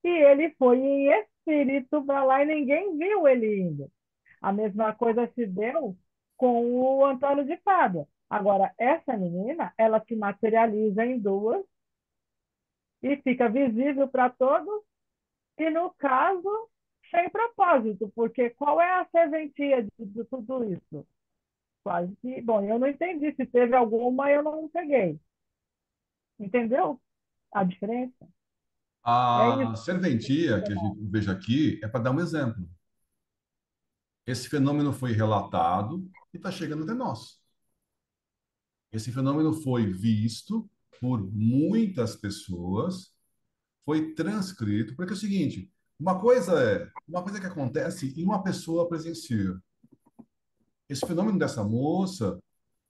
e ele foi em espírito para lá e ninguém viu ele indo. A mesma coisa se deu com o Antônio de Pádua. Agora, essa menina, ela se materializa em duas e fica visível para todos e, no caso, sem propósito, porque qual é a serventia de tudo isso? Quase que, bom, eu não entendi. Se teve alguma, eu não peguei. Entendeu a diferença? É A isso. serventia que a gente veja aqui é para dar um exemplo. Esse fenômeno foi relatado e está chegando até nós. Esse fenômeno foi visto por muitas pessoas, foi transcrito, porque é o seguinte, uma coisa que acontece e uma pessoa presencia. Esse fenômeno dessa moça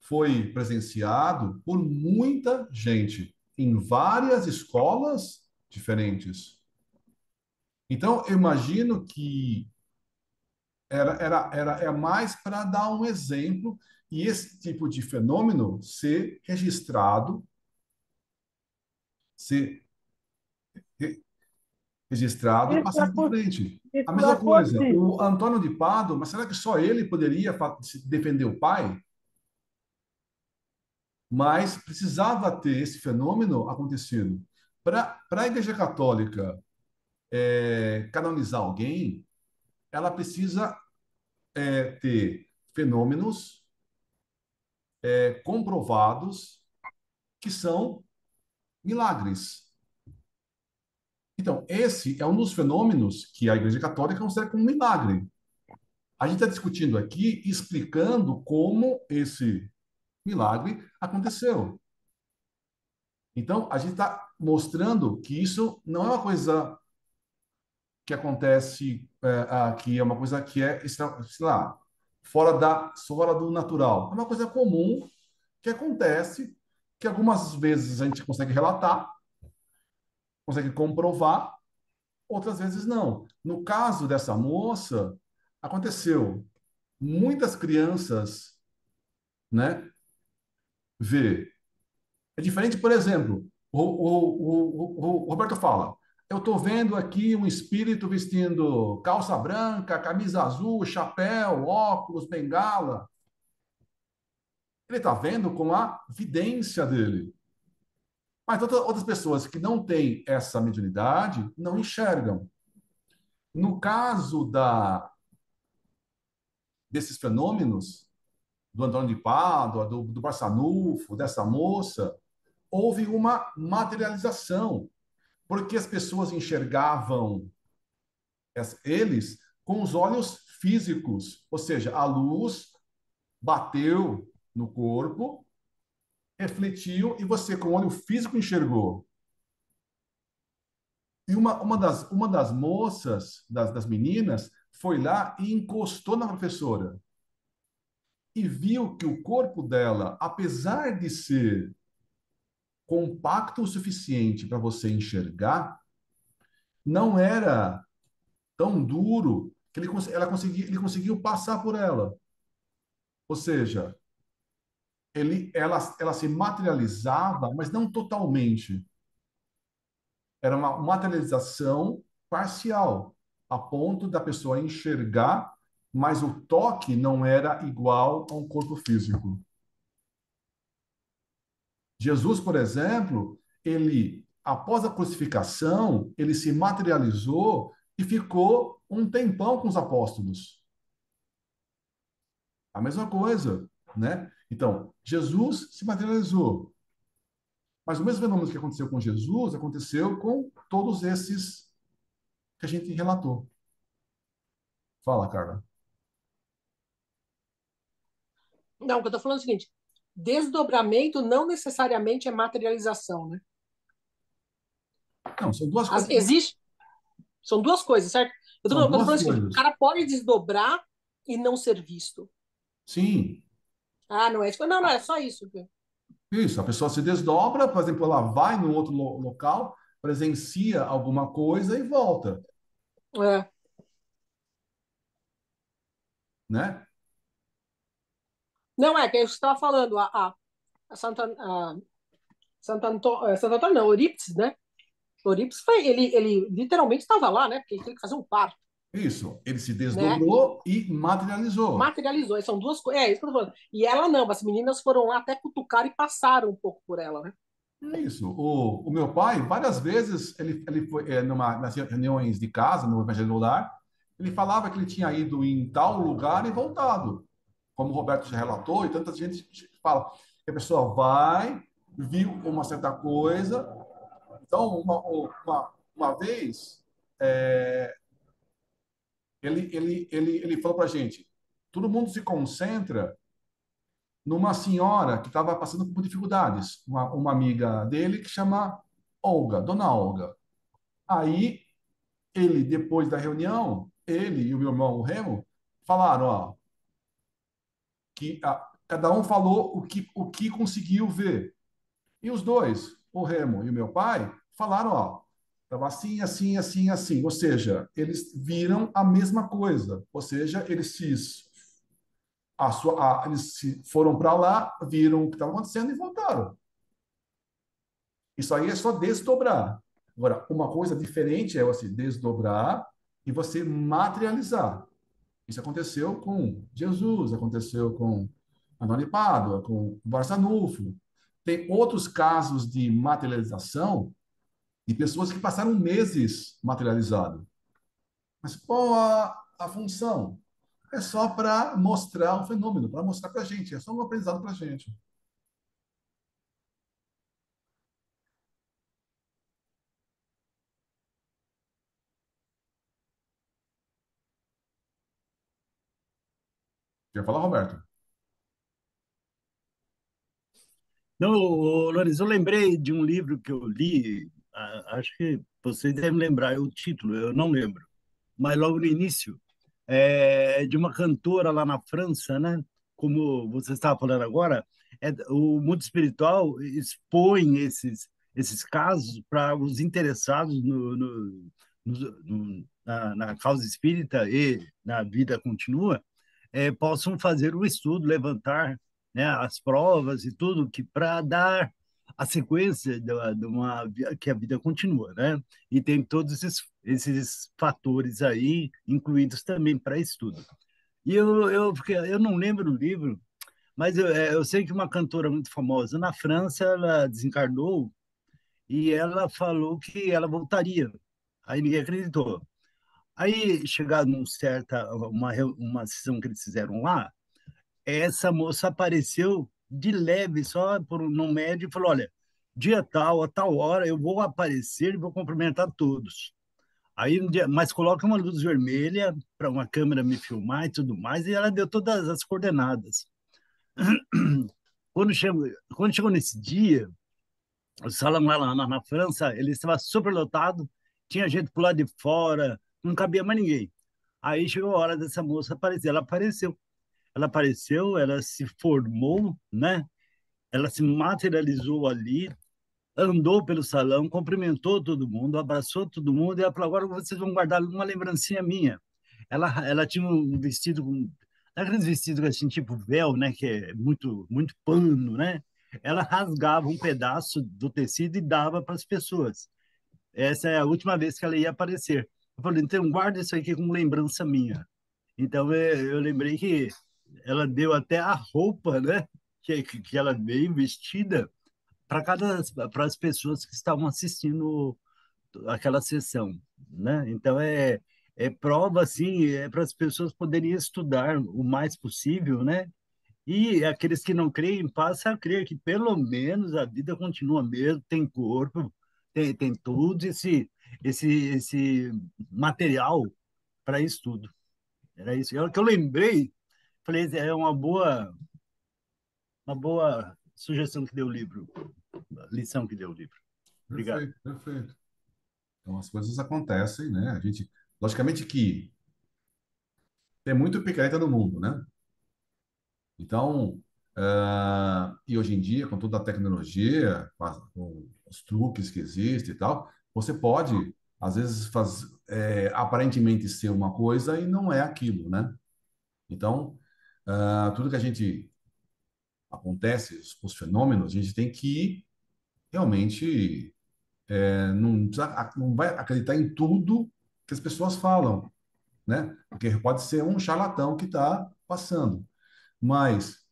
foi presenciado por muita gente em várias escolas diferentes. Então, eu imagino que é mais para dar um exemplo e esse tipo de fenômeno ser registrado, ser registrado e Isso é, passado para frente. A isso é mesma coisa, possível. o Antônio de Pádua, mas será que só ele poderia se defender o pai? Mas precisava ter esse fenômeno acontecido. Para a Igreja Católica canonizar alguém, ela precisa ter fenômenos comprovados que são milagres. Então, esse é um dos fenômenos que a Igreja Católica considera como um milagre. A gente está discutindo aqui, explicando como esse milagre aconteceu. Então, a gente está mostrando que isso não é uma coisa que acontece, que é uma coisa que é, sei lá, fora do natural. É uma coisa comum que acontece, que algumas vezes a gente consegue relatar, consegue comprovar, outras vezes não. No caso dessa moça, aconteceu. Muitas crianças, né, vê. É diferente, por exemplo, o Roberto fala, eu estou vendo aqui um espírito vestindo calça branca, camisa azul, chapéu, óculos, bengala. Ele está vendo com a vidência dele. Mas outras pessoas que não têm essa mediunidade não enxergam. No caso desses fenômenos, do Antônio de Pádua, do Barçanufo, dessa moça, houve uma materialização, porque as pessoas enxergavam eles com os olhos físicos, ou seja, a luz bateu no corpo, refletiu e você com o olho físico enxergou. E uma das moças, das meninas, foi lá e encostou na professora e viu que o corpo dela, apesar de ser compacto o suficiente para você enxergar, não era tão duro que ele conseguiu passar por ela. Ou seja, ela se materializava, mas não totalmente. Era uma materialização parcial, a ponto da pessoa enxergar, mas o toque não era igual a um corpo físico. Jesus, por exemplo, ele, após a crucificação, ele se materializou e ficou um tempão com os apóstolos. A mesma coisa, né? Então, Jesus se materializou. Mas o mesmo fenômeno que aconteceu com Jesus aconteceu com todos esses que a gente relatou. Fala, Carla. Não, o que eu estou falando é o seguinte: desdobramento não necessariamente é materialização, né? Não, são duas coisas. Existe, são duas coisas, certo? São Eu tô duas falando o seguinte: o coisas. cara pode desdobrar e não ser visto. Sim, Ah, não é isso. Não, não, é só isso. isso. A pessoa se desdobra, por exemplo, ela vai num outro local, presencia alguma coisa e volta, É. né? Não, é que você estava falando, a Santo Antônio, não, Eurípides, né? Eurípides foi, ele literalmente estava lá, né? Porque ele teve que fazer um parto, Isso. Ele se né? desdobrou e materializou. Materializou. E são duas coisas. É isso que eu tô falando. E ela não, as meninas foram lá até cutucar e passaram um pouco por ela, né? Isso. O meu pai, várias vezes, ele foi nas reuniões de casa, no Evangelho do Lar, ele falava que ele tinha ido em tal lugar e voltado. Como o Roberto já relatou, e tanta gente fala que a pessoa vai, viu uma certa coisa. Então, uma vez, ele falou para a gente: todo mundo se concentra numa senhora que estava passando por dificuldades, uma amiga dele que chama Olga, Dona Olga. Aí, ele, depois da reunião, ele e o meu irmão, o Remo, falaram, ó, que cada um falou o que conseguiu ver. E os dois, o Remo e o meu pai, falaram, ó, estava assim, assim, assim, assim. Ou seja, eles viram a mesma coisa. Ou seja, eles foram para lá, viram o que estava acontecendo e voltaram. Isso aí é só desdobrar. Agora, uma coisa diferente é você desdobrar e você materializar. Isso aconteceu com Jesus, aconteceu com Antônio Pádua, com Barçanufo. Tem outros casos de materialização de pessoas que passaram meses materializado. Mas qual a função? É só para mostrar o fenômeno, para mostrar para a gente, é só um aprendizado para a gente. Quer falar, Roberto? Não, Lourenço, eu lembrei de um livro que eu li, acho que vocês devem lembrar o título, eu não lembro, mas logo no início, de uma cantora lá na França, né? Como você estava falando agora, o mundo espiritual expõe esses casos para os interessados na causa espírita e na vida continua, possam fazer o estudo, levantar, né, as provas e tudo que para dar a sequência que a vida continua, né? E tem todos esses fatores aí incluídos também para estudo. E eu não lembro o livro, mas eu sei que uma cantora muito famosa na França, ela desencarnou e ela falou que ela voltaria. Aí ninguém acreditou. Aí, chegado num uma sessão que eles fizeram lá, essa moça apareceu de leve, só no médio, e falou: Olha, dia tal, a tal hora, eu vou aparecer e vou cumprimentar todos. Aí, mas coloca uma luz vermelha para uma câmera me filmar e tudo mais, e ela deu todas as coordenadas. Quando chegou, quando chegou nesse dia, o salão lá na França, ele estava super lotado, tinha gente por lá de fora, não cabia mais ninguém. Aí chegou a hora dessa moça aparecer. Ela apareceu, ela se formou, né? Ela se materializou ali, andou pelo salão, cumprimentou todo mundo, abraçou todo mundo e ela falou: agora vocês vão guardar uma lembrancinha minha. Ela tinha um vestido, aqueles vestidos assim, tipo véu, né? Que é muito pano, né? Ela rasgava um pedaço do tecido e dava para as pessoas. Essa é a última vez que ela ia aparecer. Eu falei: então guarda isso aqui como lembrança minha. Então eu lembrei que ela deu até a roupa, né? Que ela veio vestida para as pessoas que estavam assistindo aquela sessão, né? Então é prova assim, é para as pessoas poderem estudar o mais possível, né? E aqueles que não creem passam a crer que pelo menos a vida continua mesmo, tem corpo, tem tudo esse material para estudo. Era isso. É o que eu lembrei, falei, é uma boa sugestão que deu o livro, lição que deu o livro. Obrigado. Perfeito, perfeito. Então, as coisas acontecem, né? A gente, logicamente que tem muito picareta no mundo, né? Então, e hoje em dia, com toda a tecnologia, com os truques que existem e tal, você pode, às vezes, aparentemente ser uma coisa e não é aquilo, né? Então, tudo que a gente acontece, os fenômenos, a gente tem que realmente não vai acreditar em tudo que as pessoas falam, né? Porque pode ser um charlatão que está passando. Mas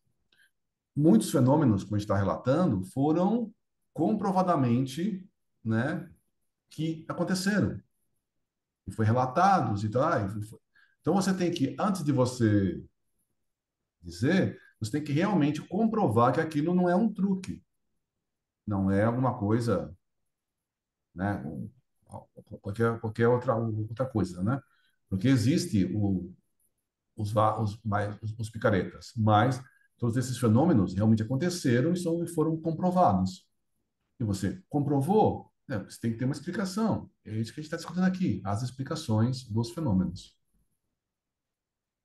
muitos fenômenos, como a gente está relatando, foram comprovadamente, né, que aconteceram. E foi relatados e tal. Então você tem que, antes de você dizer, você tem que realmente comprovar que aquilo não é um truque, não é alguma coisa, né, qualquer outra coisa, né? Porque existe os picaretas, mas todos esses fenômenos realmente aconteceram e foram comprovados. E você comprovou, né, você tem que ter uma explicação. É isso que a gente está discutindo aqui, as explicações dos fenômenos.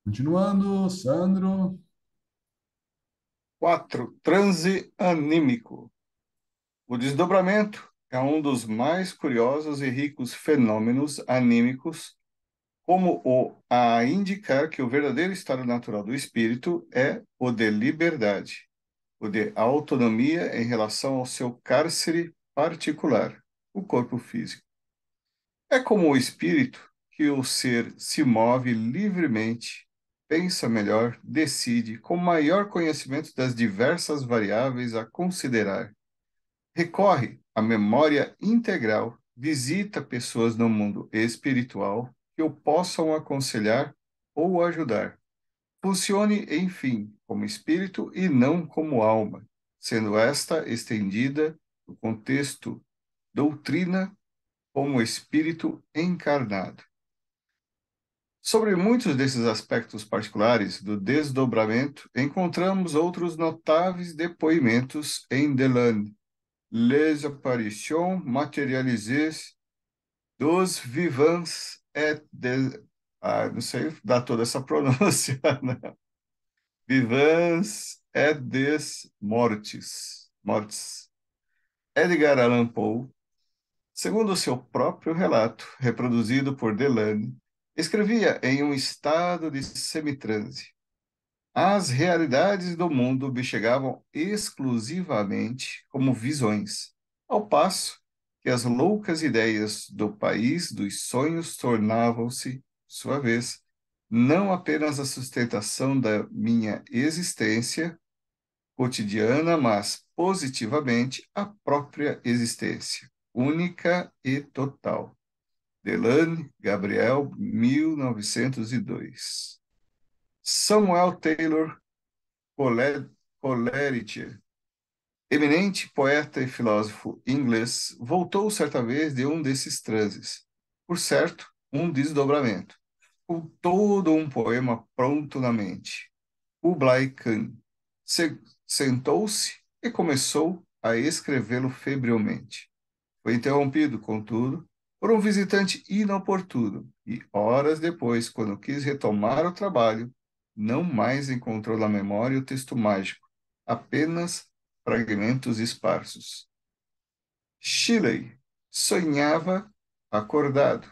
Continuando, Sandro. 4. Transe anímico. O desdobramento é um dos mais curiosos e ricos fenômenos anímicos, como o a indicar que o verdadeiro estado natural do espírito é o de liberdade, o de autonomia em relação ao seu cárcere particular, o corpo físico. É como o espírito que o ser se move livremente, pensa melhor, decide, com maior conhecimento das diversas variáveis a considerar. Recorre à memória integral, visita pessoas no mundo espiritual que o possam aconselhar ou ajudar. Funcione, enfim, como espírito e não como alma, sendo esta estendida no contexto doutrina como espírito encarnado. Sobre muitos desses aspectos particulares do desdobramento, encontramos outros notáveis depoimentos em Delane, Les apparitions matérialisées dos vivants et des... Ah, não sei dar toda essa pronúncia, né? Vivants et des mortis. Mortis. Edgar Allan Poe, segundo o seu próprio relato, reproduzido por Delane, escrevia em um estado de semitranse. As realidades do mundo me chegavam exclusivamente como visões, ao passo que as loucas ideias do país dos sonhos tornavam-se, sua vez, não apenas a sustentação da minha existência cotidiana, mas positivamente a própria existência, única e total. Delane Gabriel, 1902. Samuel Taylor Coleridge, eminente poeta e filósofo inglês, voltou certa vez de um desses transes, por certo, um desdobramento, com todo um poema pronto na mente. Kublai Khan sentou-se e começou a escrevê-lo febrilmente. Foi interrompido, contudo, por um visitante inoportuno e, horas depois, quando quis retomar o trabalho, não mais encontrou na memória o texto mágico, apenas fragmentos esparsos. Shelley sonhava acordado,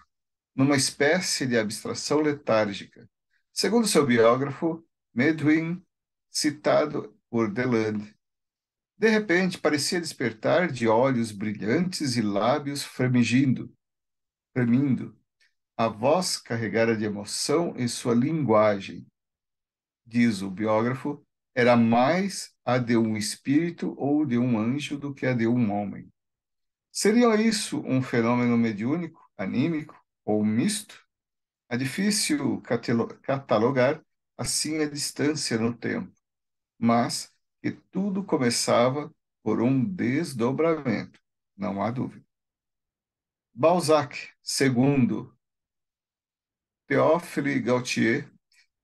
numa espécie de abstração letárgica. Segundo seu biógrafo, Medwin, citado por Delane, de repente parecia despertar de olhos brilhantes e lábios fremindo. A voz carregada de emoção em sua linguagem, diz o biógrafo, era mais a de um espírito ou de um anjo do que a de um homem. Seria isso um fenômeno mediúnico, anímico ou misto? É difícil catalogar assim a distância no tempo, mas que tudo começava por um desdobramento, não há dúvida. Balzac, segundo Théophile Gautier,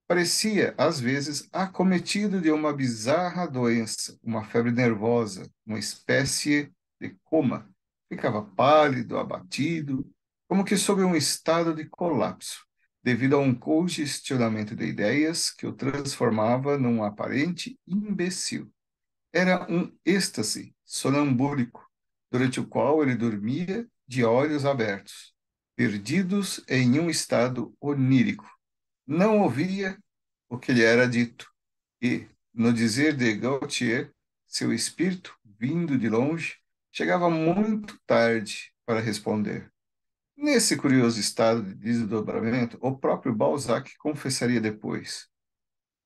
parecia, às vezes, acometido de uma bizarra doença, uma febre nervosa, uma espécie de coma. Ficava pálido, abatido, como que sob um estado de colapso, devido a um congestionamento de ideias que o transformava num aparente imbecil. Era um êxtase sonambúlico, durante o qual ele dormia de olhos abertos, perdidos em um estado onírico. Não ouvia o que lhe era dito, e, no dizer de Gautier, seu espírito, vindo de longe, chegava muito tarde para responder. Nesse curioso estado de desdobramento, o próprio Balzac confessaria depois: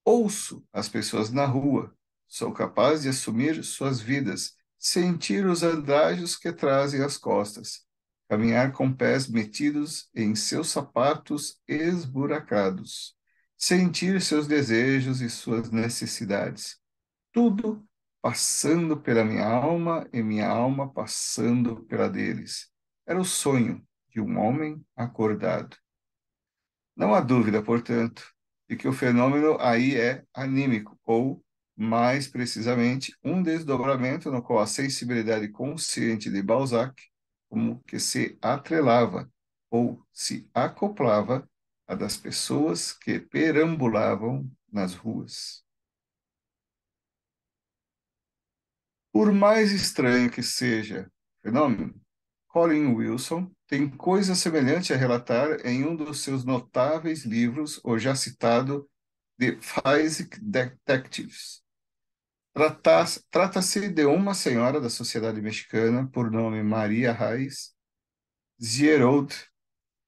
ouço as pessoas na rua, sou capaz de assumir suas vidas, sentir os andrajos que trazem às costas, caminhar com pés metidos em seus sapatos esburacados, sentir seus desejos e suas necessidades, tudo passando pela minha alma e minha alma passando pela deles. Era o sonho de um homem acordado. Não há dúvida, portanto, de que o fenômeno aí é anímico, ou, mais precisamente, um desdobramento no qual a sensibilidade consciente de Balzac como que se atrelava ou se acoplava à das pessoas que perambulavam nas ruas. Por mais estranho que seja o fenômeno, Colin Wilson tem coisa semelhante a relatar em um dos seus notáveis livros, o já citado The Physic Detectives. Trata-se de uma senhora da sociedade mexicana por nome Maria Reis Zierold,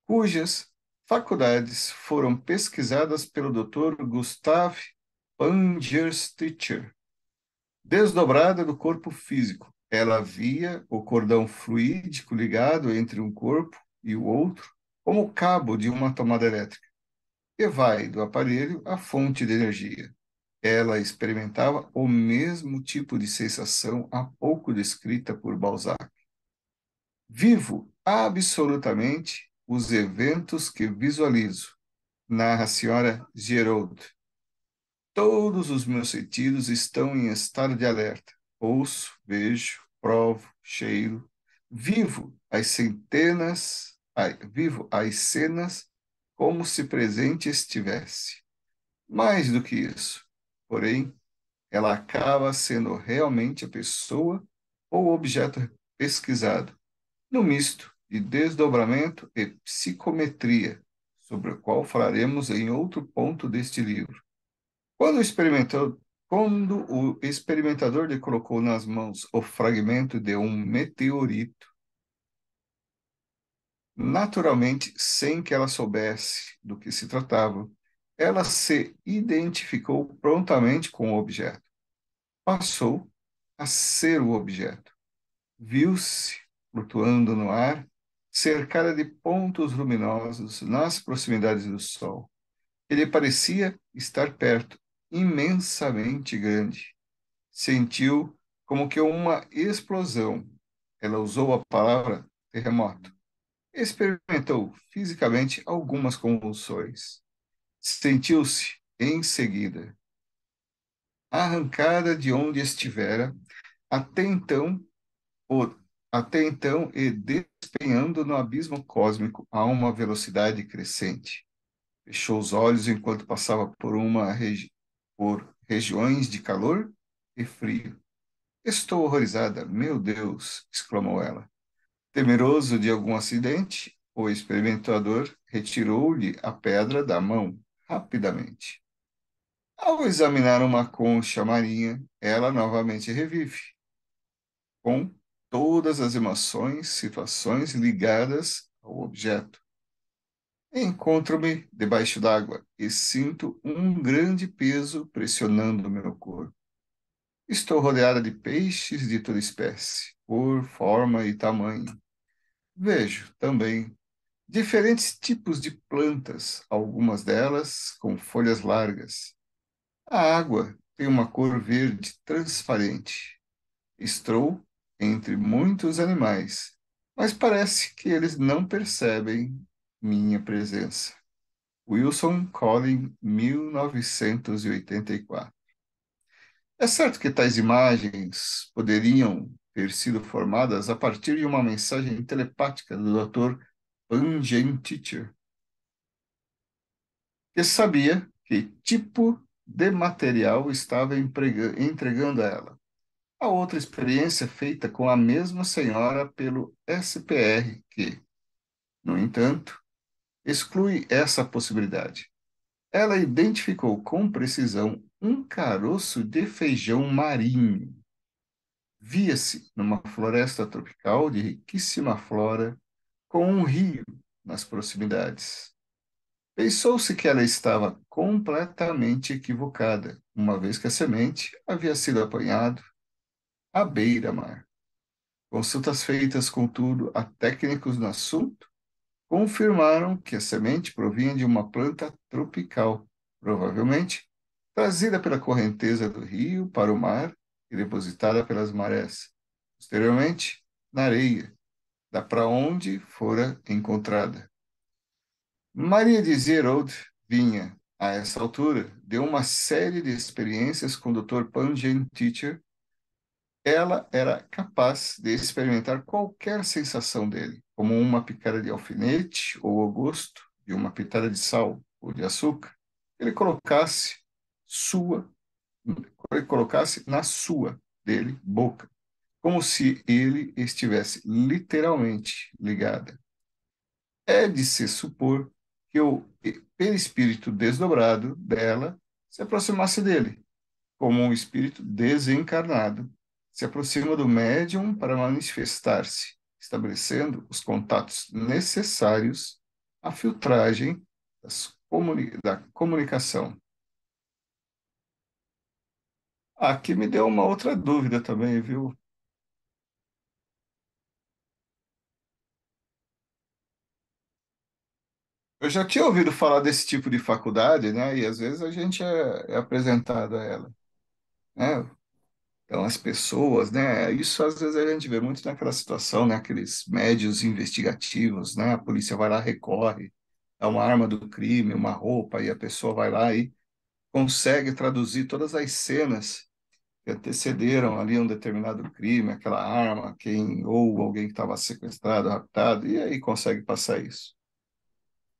cujas faculdades foram pesquisadas pelo Dr. Gustav Pangersticher. Desdobrada do corpo físico, ela via o cordão fluídico ligado entre um corpo e o outro, como o cabo de uma tomada elétrica, que vai do aparelho à fonte de energia. Ela experimentava o mesmo tipo de sensação há pouco descrita por Balzac. Vivo absolutamente os eventos que visualizo, narra a senhora Giraud. Todos os meus sentidos estão em estado de alerta. Ouço, vejo, provo, cheiro. Vivo as cenas como se presente estivesse. Mais do que isso, porém, ela acaba sendo realmente a pessoa ou objeto pesquisado, no misto de desdobramento e psicometria, sobre o qual falaremos em outro ponto deste livro. Quando o experimentador lhe colocou nas mãos o fragmento de um meteorito, naturalmente, sem que ela soubesse do que se tratava, ela se identificou prontamente com o objeto. Passou a ser o objeto. Viu-se flutuando no ar, cercada de pontos luminosos nas proximidades do Sol. Ele parecia estar perto, imensamente grande. Sentiu como que uma explosão. Ela usou a palavra terremoto. Experimentou fisicamente algumas convulsões. Sentiu-se, em seguida, arrancada de onde estivera, até então, o, até então e despenhando no abismo cósmico a uma velocidade crescente. Fechou os olhos enquanto passava por regiões de calor e frio. Estou horrorizada, meu Deus! Exclamou ela. Temeroso de algum acidente, o experimentador retirou-lhe a pedra da mão rapidamente. Ao examinar uma concha marinha, ela novamente revive, com todas as emoções, situações ligadas ao objeto. Encontro-me debaixo d'água e sinto um grande peso pressionando meu corpo. Estou rodeada de peixes de toda espécie, cor, forma e tamanho. Vejo também diferentes tipos de plantas, algumas delas com folhas largas. A água tem uma cor verde transparente. Estou entre muitos animais, mas parece que eles não percebem minha presença. Wilson Collin, 1984. É certo que tais imagens poderiam ter sido formadas a partir de uma mensagem telepática do Dr. Pangen-Teacher, que sabia que tipo de material estava entregando a ela. A outra experiência feita com a mesma senhora pelo SPR, que, no entanto, exclui essa possibilidade. Ela identificou com precisão um caroço de feijão marinho. Via-se numa floresta tropical de riquíssima flora, com um rio nas proximidades. Pensou-se que ela estava completamente equivocada, uma vez que a semente havia sido apanhada à beira-mar. Consultas feitas, contudo, a técnicos no assunto confirmaram que a semente provinha de uma planta tropical, provavelmente trazida pela correnteza do rio para o mar e depositada pelas marés, posteriormente na areia, da para onde fora encontrada. Maria de Zerode vinha, a essa altura, de uma série de experiências com o Dr. Pangen-Teacher. Ela era capaz de experimentar qualquer sensação dele, como uma picada de alfinete ou o gosto de uma pitada de sal ou de açúcar. Ele colocasse sua, ele colocasse na sua dele boca, como se ele estivesse literalmente ligada. É de se supor que o perispírito desdobrado dela se aproximasse dele, como um espírito desencarnado se aproxima do médium para manifestar-se, estabelecendo os contatos necessários a filtragem da comunicação. Aqui me deu uma outra dúvida também, viu? Eu já tinha ouvido falar desse tipo de faculdade, né? E às vezes a gente é apresentado a ela, né? Então, as pessoas, né? Isso às vezes a gente vê muito naquela situação, né? Aqueles médios investigativos, né? A polícia vai lá, recorre a uma arma do crime, uma roupa, e a pessoa vai lá e consegue traduzir todas as cenas que antecederam ali um determinado crime, aquela arma, quem ou alguém que estava sequestrado, raptado, e aí consegue passar isso.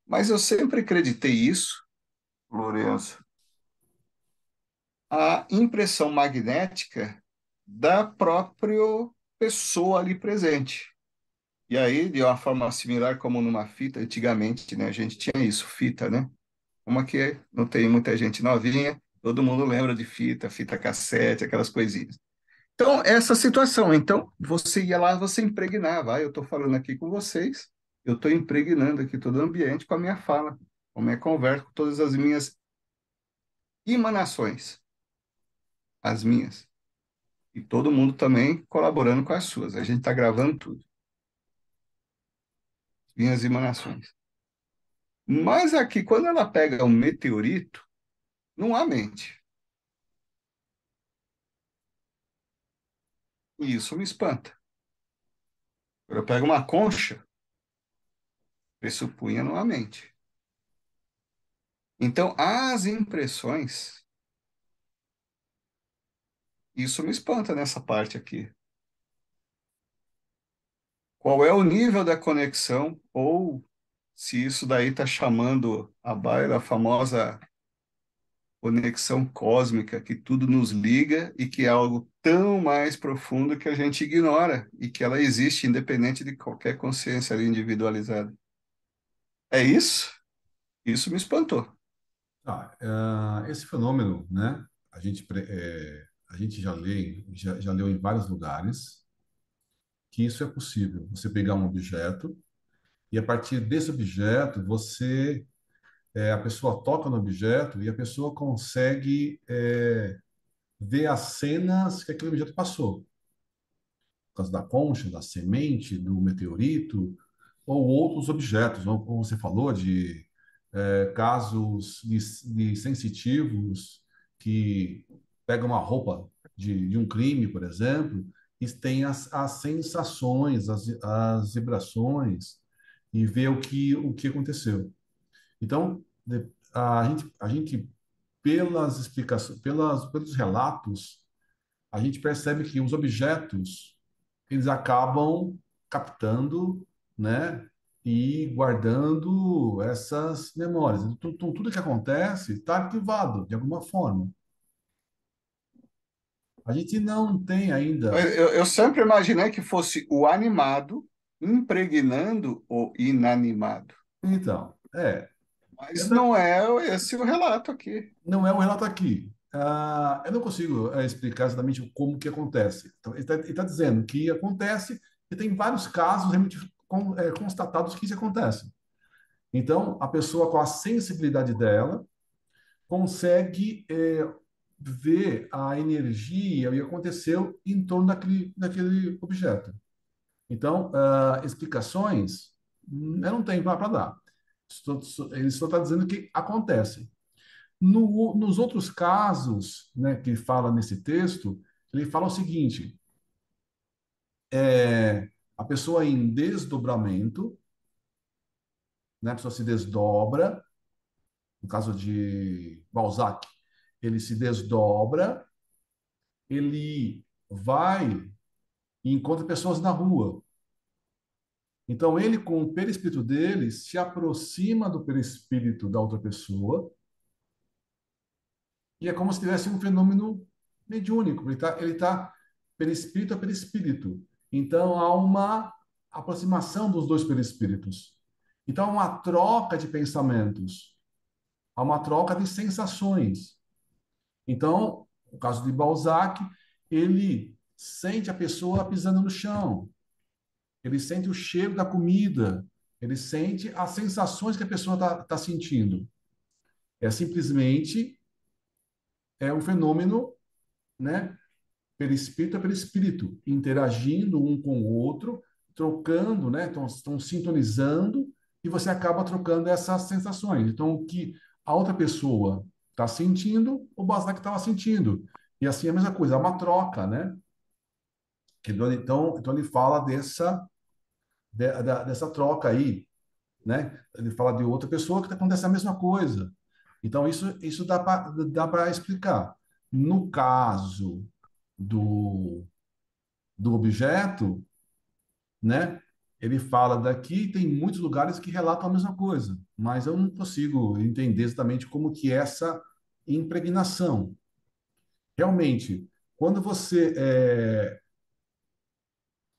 Mas eu sempre acreditei isso, Lourenço, a impressão magnética da própria pessoa ali presente. E aí, de uma forma similar como numa fita, antigamente, né, a gente tinha isso, fita, né? Uma que não tem muita gente novinha, todo mundo lembra de fita, fita cassete, aquelas coisinhas. Então, essa situação. Então, você ia lá, você impregnava. Ah, eu estou falando aqui com vocês, eu estou impregnando aqui todo o ambiente com a minha fala, com a minha conversa, com todas as minhas emanações, as minhas. E todo mundo também colaborando com as suas. A gente está gravando tudo, minhas emanações. Mas aqui, quando ela pega um meteorito, não há mente. E isso me espanta. Quando eu pego uma concha, pressupunha não há mente. Então, as impressões, isso me espanta nessa parte aqui. Qual é o nível da conexão, ou se isso daí está chamando a baila, a famosa conexão cósmica, que tudo nos liga e que é algo tão mais profundo que a gente ignora e que ela existe independente de qualquer consciência ali individualizada. É isso? Isso me espantou. Esse fenômeno, né? A gente já leu em vários lugares que isso é possível. Você pegar um objeto e a partir desse objeto a pessoa toca no objeto e a pessoa consegue ver as cenas que aquele objeto passou. Por causa da concha, da semente, do meteorito, ou outros objetos, ou como você falou, de casos de sensitivos que pegam uma roupa de um crime, por exemplo, e tem as sensações, as vibrações, e vê o que aconteceu. Então, a gente pelas explicações, pelos relatos, a gente percebe que os objetos eles acabam captando, né, e guardando essas memórias. Então, tudo que acontece está arquivado de alguma forma. A gente não tem ainda. Eu sempre imaginei que fosse o animado impregnando o inanimado. Então, Mas não é esse o relato aqui. não é o relato aqui. Eu não consigo explicar exatamente como que acontece. Então, ele está dizendo que acontece e tem vários casos realmente constatados que isso acontece. Então, a pessoa com a sensibilidade dela consegue ver a energia e o que aconteceu em torno daquele objeto. Então, explicações eu não tenho para dar. Ele só está dizendo que acontece. Nos outros casos, né, que fala nesse texto, ele fala o seguinte: a pessoa em desdobramento, né, a pessoa se desdobra, no caso de Balzac, ele se desdobra, ele vai e encontra pessoas na rua. Então, ele, com o perispírito dele, se aproxima do perispírito da outra pessoa, e é como se tivesse um fenômeno mediúnico. Ele tá perispírito a perispírito. Então, há uma aproximação dos dois perispíritos. Então, há uma troca de pensamentos, há uma troca de sensações. Então, no caso de Balzac, ele sente a pessoa pisando no chão, ele sente o cheiro da comida, Ele sente as sensações que a pessoa está sentindo. É simplesmente um fenômeno, né, perispírito a perispírito, interagindo um com o outro, trocando, né, estão sintonizando e você acaba trocando essas sensações. Então, o que a outra pessoa está sentindo, o Basnak estava sentindo. E assim é a mesma coisa, é uma troca, né? Então ele fala dessa troca aí, né? Ele fala de outra pessoa que acontece a mesma coisa. Então, isso dá para explicar. No caso do objeto, né? Ele fala daqui, tem muitos lugares que relatam a mesma coisa, mas eu não consigo entender exatamente como que é essa impregnação. Realmente, quando você,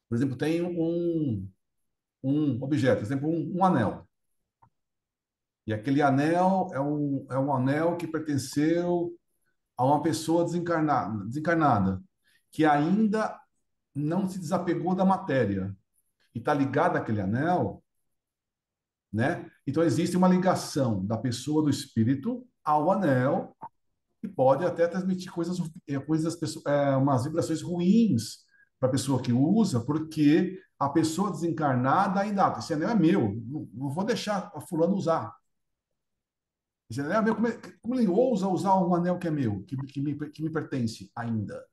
por exemplo, tem um objeto, por exemplo, um anel. E aquele anel é um anel que pertenceu a uma pessoa desencarnada, que ainda não se desapegou da matéria e está ligada àquele anel, né? Então existe uma ligação da pessoa do espírito ao anel que pode até transmitir umas vibrações ruins para a pessoa que usa, porque a pessoa desencarnada ainda, esse anel é meu, não vou deixar a fulano usar. Esse anel é meu, como ele ousa usar um anel que é meu, que me pertence ainda?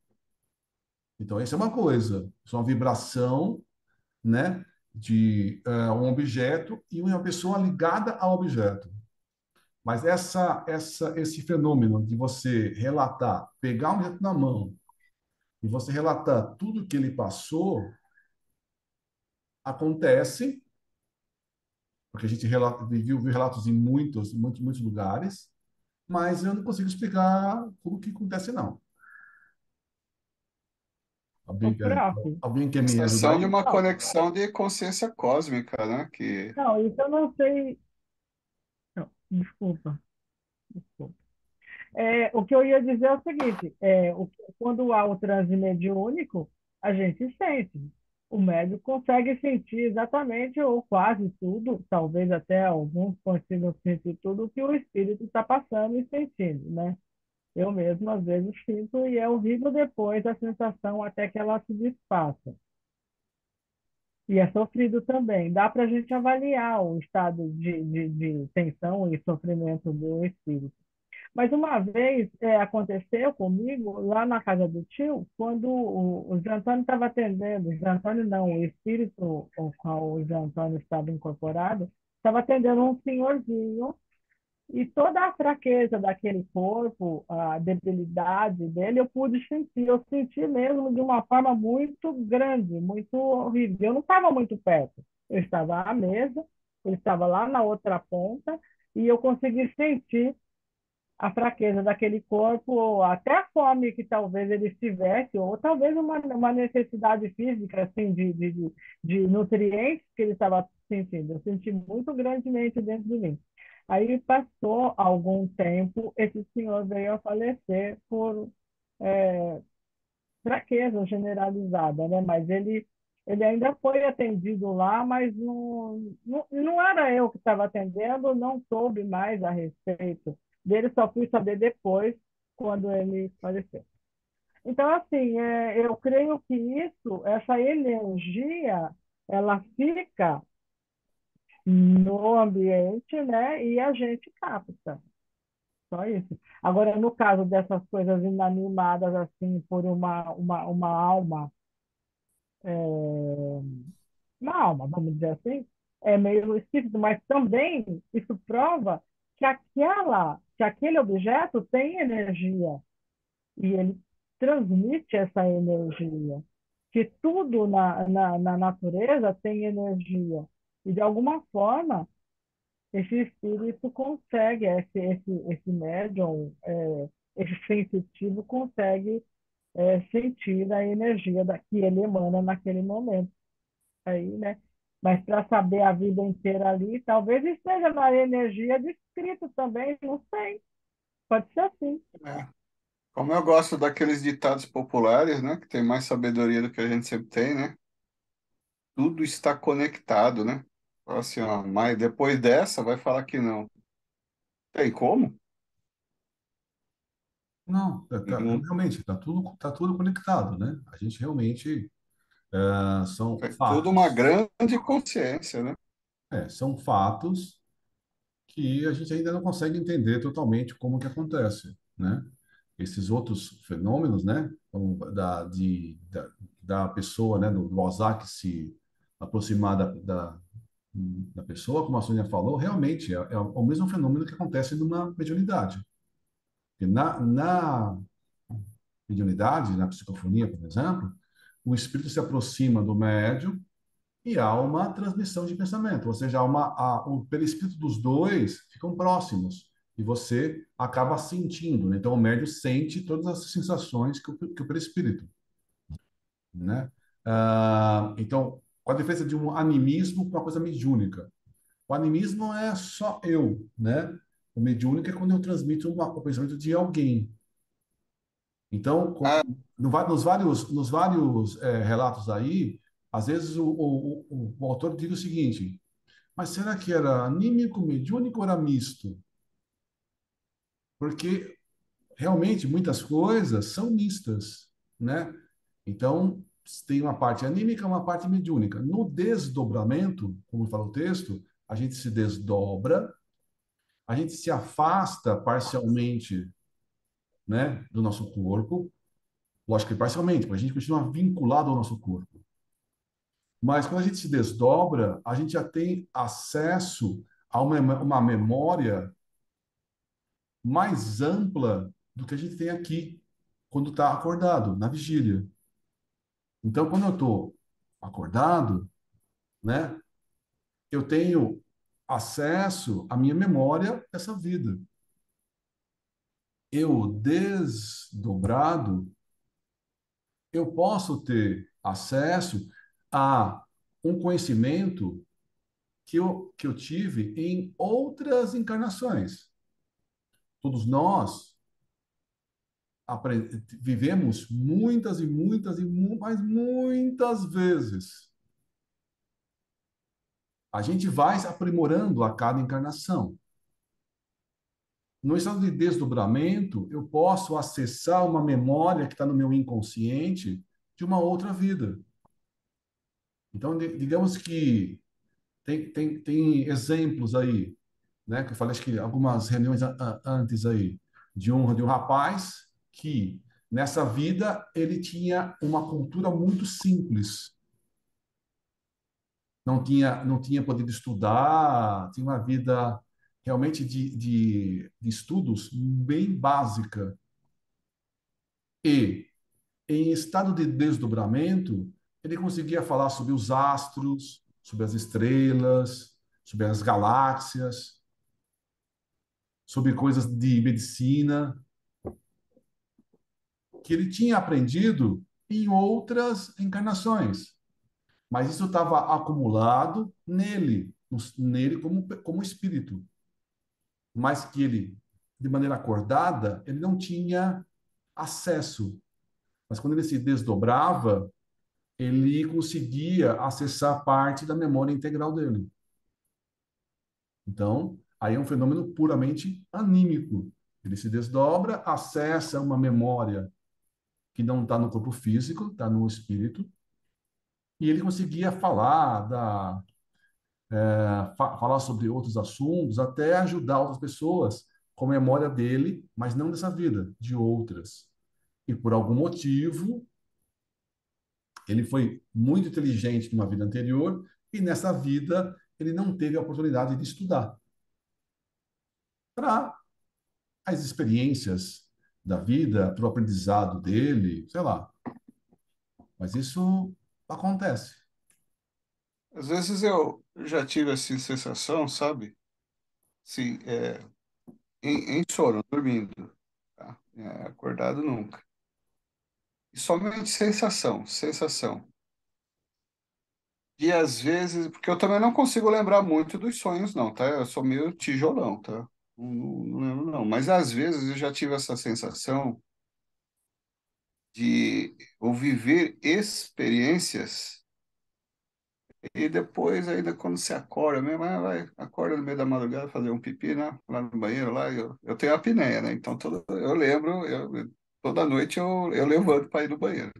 Então, essa é uma coisa, isso é uma vibração, né, de um objeto e uma pessoa ligada ao objeto. Mas esse fenômeno de você relatar, pegar um objeto na mão e você relatar tudo que ele passou, acontece, porque a gente viu relatos em muitos lugares, mas eu não consigo explicar como que acontece, não. O Alguém quer, prof. alguém quer me ajudar Sensação de aí? uma Não, conexão de consciência cósmica, né? Que não, isso eu não sei. Não, desculpa, desculpa. O que eu ia dizer é o seguinte: quando há o transe mediúnico, a gente sente. O médium consegue sentir exatamente ou quase tudo, talvez até alguns consigam sentir tudo o que o espírito está passando e sentindo, né? Eu mesmo, às vezes, sinto e é horrível depois a sensação até que ela se desfaça. E é sofrido também. Dá para a gente avaliar o estado de tensão e sofrimento do espírito. Mas uma vez aconteceu comigo, lá na casa do tio, quando o Zé Antônio estava atendendo, o Zé Antônio não, o espírito com qual o Zé Antônio estava incorporado, estava atendendo um senhorzinho e toda a fraqueza daquele corpo, a debilidade dele, eu pude sentir. Eu senti mesmo de uma forma muito grande, muito horrível. Eu não estava muito perto. Eu estava à mesa, ele estava lá na outra ponta, e eu consegui sentir a fraqueza daquele corpo, até a fome que talvez ele estivesse, ou talvez uma necessidade física assim, de nutrientes que ele estava sentindo. Eu senti muito grandemente dentro de mim. Aí passou algum tempo, esse senhor veio a falecer por é, fraqueza generalizada, né? Mas ele ainda foi atendido lá, mas não era eu que estava atendendo, não soube mais a respeito dele, só fui saber depois, quando ele faleceu. Então, assim, eu creio que essa energia, ela fica no ambiente, né? E a gente capta. Só isso. Agora, no caso dessas coisas inanimadas, assim, por uma alma, uma alma, vamos dizer assim, é meio espírito, mas também isso prova que aquele objeto tem energia e ele transmite essa energia, que tudo na natureza tem energia. E, de alguma forma, esse espírito consegue, esse médium, esse sensitivo consegue sentir a energia que ele emana naquele momento. Aí, né? Mas para saber a vida inteira ali, talvez esteja na energia de espírito também, não sei. Pode ser assim. é. Como eu gosto daqueles ditados populares, né? Que tem mais sabedoria do que a gente sempre tem, né? Tudo está conectado, né? Fala assim, ó, mas depois dessa vai falar que não. Tem como? Não, Não, realmente, tá tudo conectado, né? A gente realmente são é tudo uma fatos, grande consciência, né? são fatos que a gente ainda não consegue entender totalmente como que acontece, né? Esses outros fenômenos, né? Como da pessoa, né? Do Alzheimer se aproximar da pessoa, como a Sônia falou, realmente é o mesmo fenômeno que acontece numa mediunidade. Porque na mediunidade, na psicofonia, por exemplo, o espírito se aproxima do médium e há uma transmissão de pensamento, ou seja, o perispírito dos dois ficam próximos e você acaba sentindo, né? Então o médium sente todas as sensações que o perispírito, né? Então, com a diferença de um animismo para uma coisa mediúnica. O animismo é só eu, né? O mediúnico é quando eu transmito o pensamento de alguém. Então, Ah, nos vários relatos aí, às vezes o autor diz o seguinte: mas será que era anímico, mediúnico ou era misto? Porque realmente muitas coisas são mistas, né? Então, tem uma parte anímica, uma parte mediúnica. No desdobramento, como fala o texto, a gente se desdobra, a gente se afasta parcialmente, né, do nosso corpo, lógico que parcialmente, porque a gente continua vinculado ao nosso corpo. Mas quando a gente se desdobra, a gente já tem acesso a uma memória mais ampla do que a gente tem aqui, quando está acordado, na vigília. Então, quando eu estou acordado, né, eu tenho acesso à minha memória dessa vida. Eu, desdobrado, eu posso ter acesso a um conhecimento que eu tive em outras encarnações. Todos nós vivemos muitas e muitas e mas muitas vezes. A gente vai se aprimorando a cada encarnação. No estado de desdobramento, eu posso acessar uma memória que está no meu inconsciente de uma outra vida. Então, digamos que tem exemplos aí, né? Que eu falei, acho que algumas reuniões antes aí, de um rapaz que, nessa vida, ele tinha uma cultura muito simples. Não tinha podido estudar, tinha uma vida realmente de estudos bem básica. E, em estado de desdobramento, ele conseguia falar sobre os astros, sobre as estrelas, sobre as galáxias, sobre coisas de medicina, que ele tinha aprendido em outras encarnações. Mas isso estava acumulado nele como espírito. Mas que ele, de maneira acordada, ele não tinha acesso. Mas quando ele se desdobrava, ele conseguia acessar parte da memória integral dele. Então, aí é um fenômeno puramente anímico. Ele se desdobra, acessa uma memória que não está no corpo físico, está no espírito, e ele conseguia falar sobre outros assuntos, até ajudar outras pessoas com a memória dele, mas não dessa vida, de outras. E por algum motivo, ele foi muito inteligente numa vida anterior e nessa vida ele não teve a oportunidade de estudar. Para as experiências da vida, para o aprendizado dele, sei lá. Mas isso acontece. às vezes eu já tive assim sensação, sabe? Sim, em sono, dormindo, tá? Acordado nunca. E somente sensação, sensação. E às vezes, porque eu também não consigo lembrar muito dos sonhos, não, tá? Eu sou meio tijolão, tá? Não lembro, não. Mas às vezes eu já tive essa sensação de eu viver experiências E depois, ainda quando você acorda mesmo, acorda no meio da madrugada, fazer um pipi, né? Lá no banheiro, lá, eu tenho apneia, né? Então, eu lembro, toda noite eu levanto para ir no banheiro.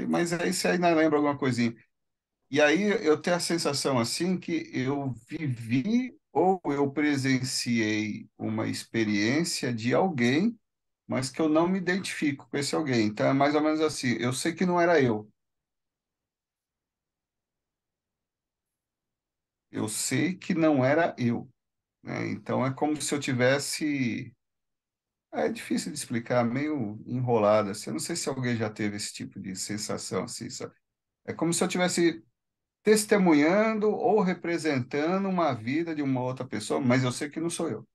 Mas aí você ainda lembra alguma coisinha. E aí eu tenho a sensação, assim, que eu vivi ou eu presenciei uma experiência de alguém, mas que eu não me identifico com esse alguém. Então, é mais ou menos assim, eu sei que não era eu. Eu sei que não era eu, né? Então é como se eu tivesse. É difícil de explicar, meio enrolado assim. Eu não sei se alguém já teve esse tipo de sensação assim, sabe? É como se eu tivesse testemunhando ou representando uma vida de uma outra pessoa, mas eu sei que não sou eu.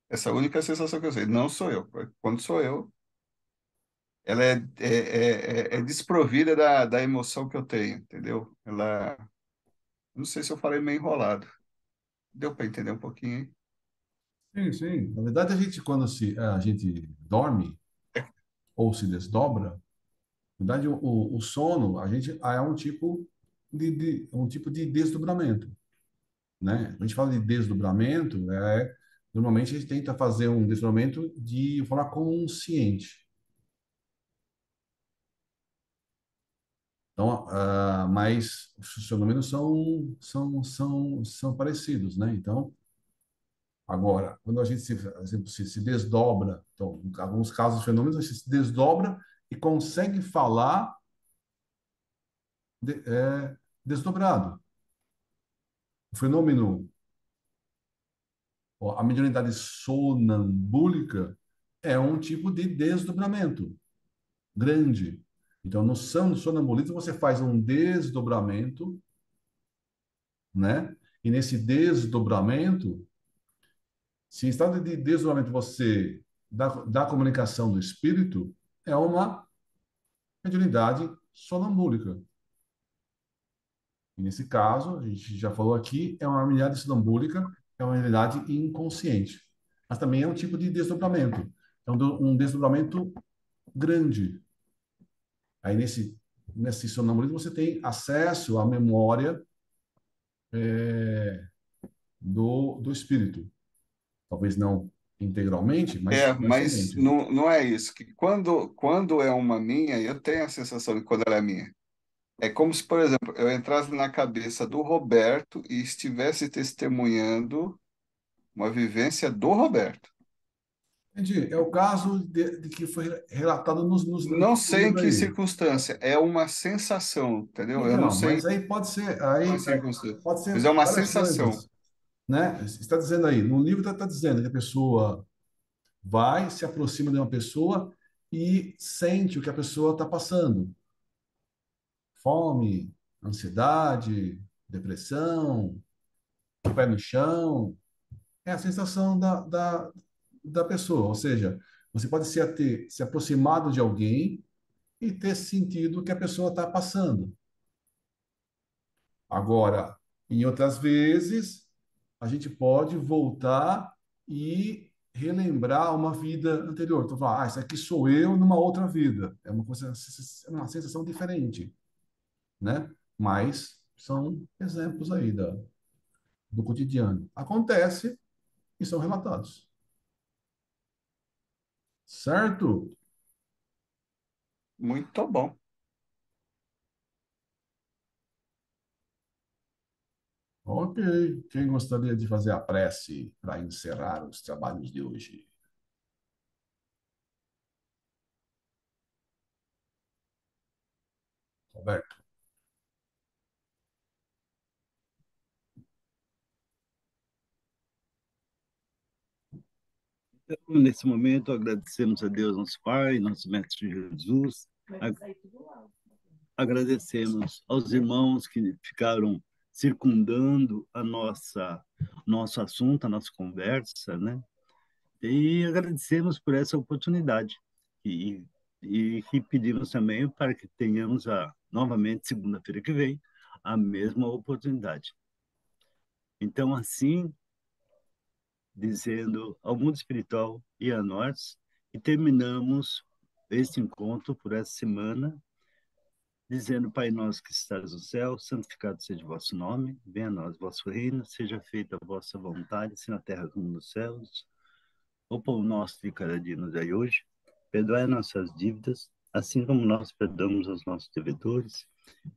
Essa é a única sensação que eu sei. Não sou eu. Quando sou eu, ela é desprovida da emoção que eu tenho, entendeu? Ela. Não sei se eu falei meio enrolado. Deu para entender um pouquinho, hein? Sim, sim. Na verdade, a gente dorme ou se desdobra, na verdade, o sono, a gente é um tipo de desdobramento, né? A gente fala de desdobramento, normalmente a gente tenta fazer um desdobramento de forma consciente. Então, mas os fenômenos são parecidos, né? Então, agora, quando a gente por exemplo, se desdobra, então, em alguns casos, os fenômenos, a gente se desdobra e consegue falar desdobrado. O fenômeno, ó, a mediunidade sonambúlica é um tipo de desdobramento grande. Então, no sonambulismo, você faz um desdobramento, né? E nesse desdobramento, se em estado de desdobramento você da comunicação do espírito, é uma mediunidade sonambúlica. E nesse caso, a gente já falou aqui, é uma mediunidade sonambúlica, é uma mediunidade inconsciente. Mas também é um tipo de desdobramento. É um desdobramento grande. Aí nesse sonambulismo você tem acesso à memória do espírito. Talvez não integralmente, mas Mas parcialmente. não é isso. Que quando é uma minha, eu tenho a sensação de quando ela é minha. É como se, por exemplo, eu entrasse na cabeça do Roberto e estivesse testemunhando uma vivência do Roberto. Entendi. É o caso de que foi relatado Não no sei em livro que aí. circunstância, é uma sensação, entendeu? Eu não Então, sei mas aí pode ser, qual circunstância, pode mas é ser uma várias sensação. coisas, né? Você está dizendo aí, no livro está dizendo que a pessoa vai, se aproxima de uma pessoa e sente o que a pessoa está passando. Fome, ansiedade, depressão, pé no chão. É a sensação da pessoa. Ou seja, você pode ter se aproximado de alguém e ter sentido o que a pessoa está passando. Agora, em outras vezes, a gente pode voltar e relembrar uma vida anterior. Então, falar, isso aqui sou eu numa outra vida. É é uma sensação diferente, né? Mas são exemplos aí do cotidiano. Acontece e são relatados. Certo? Muito bom. Ok. Quem gostaria de fazer a prece para encerrar os trabalhos de hoje? Roberto. Então, nesse momento, agradecemos a Deus, nosso Pai, nosso Mestre Jesus. Agradecemos aos irmãos que ficaram circundando a nosso assunto, a nossa conversa, né? E agradecemos por essa oportunidade. E, e que pedimos também para que tenhamos novamente, segunda-feira que vem, a mesma oportunidade. Então, assim, dizendo ao mundo espiritual e a nós, e terminamos este encontro por essa semana, dizendo: Pai nosso que estás no céu, santificado seja o vosso nome, venha a nós o vosso reino, seja feita a vossa vontade, assim na terra como nos céus. O pão nosso de cada dia nos dai hoje, perdoai nossas dívidas, assim como nós perdoamos aos nossos devedores,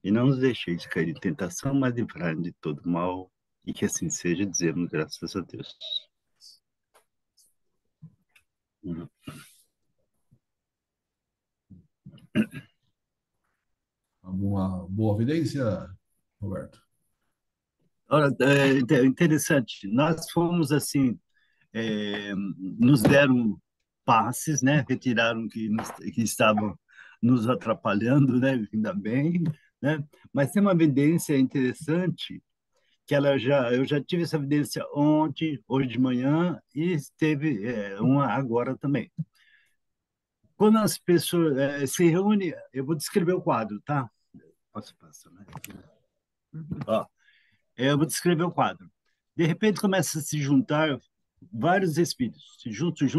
e não nos deixeis cair em tentação, mas livrai-nos de todo mal, e que assim seja, dizemos graças a Deus. Alguma boa evidência, Roberto? Ora, é interessante, nós fomos assim, nos deram passes, né? Retiraram que estavam nos atrapalhando, né? Ainda bem, né? Mas tem uma evidência interessante que eu já tive essa evidência ontem, hoje de manhã e teve uma agora também. Quando as pessoas se reúnem, eu vou descrever o quadro, tá? Posso passar, né? Ó, eu vou descrever o quadro. De repente começa a se juntar vários espíritos, juntos.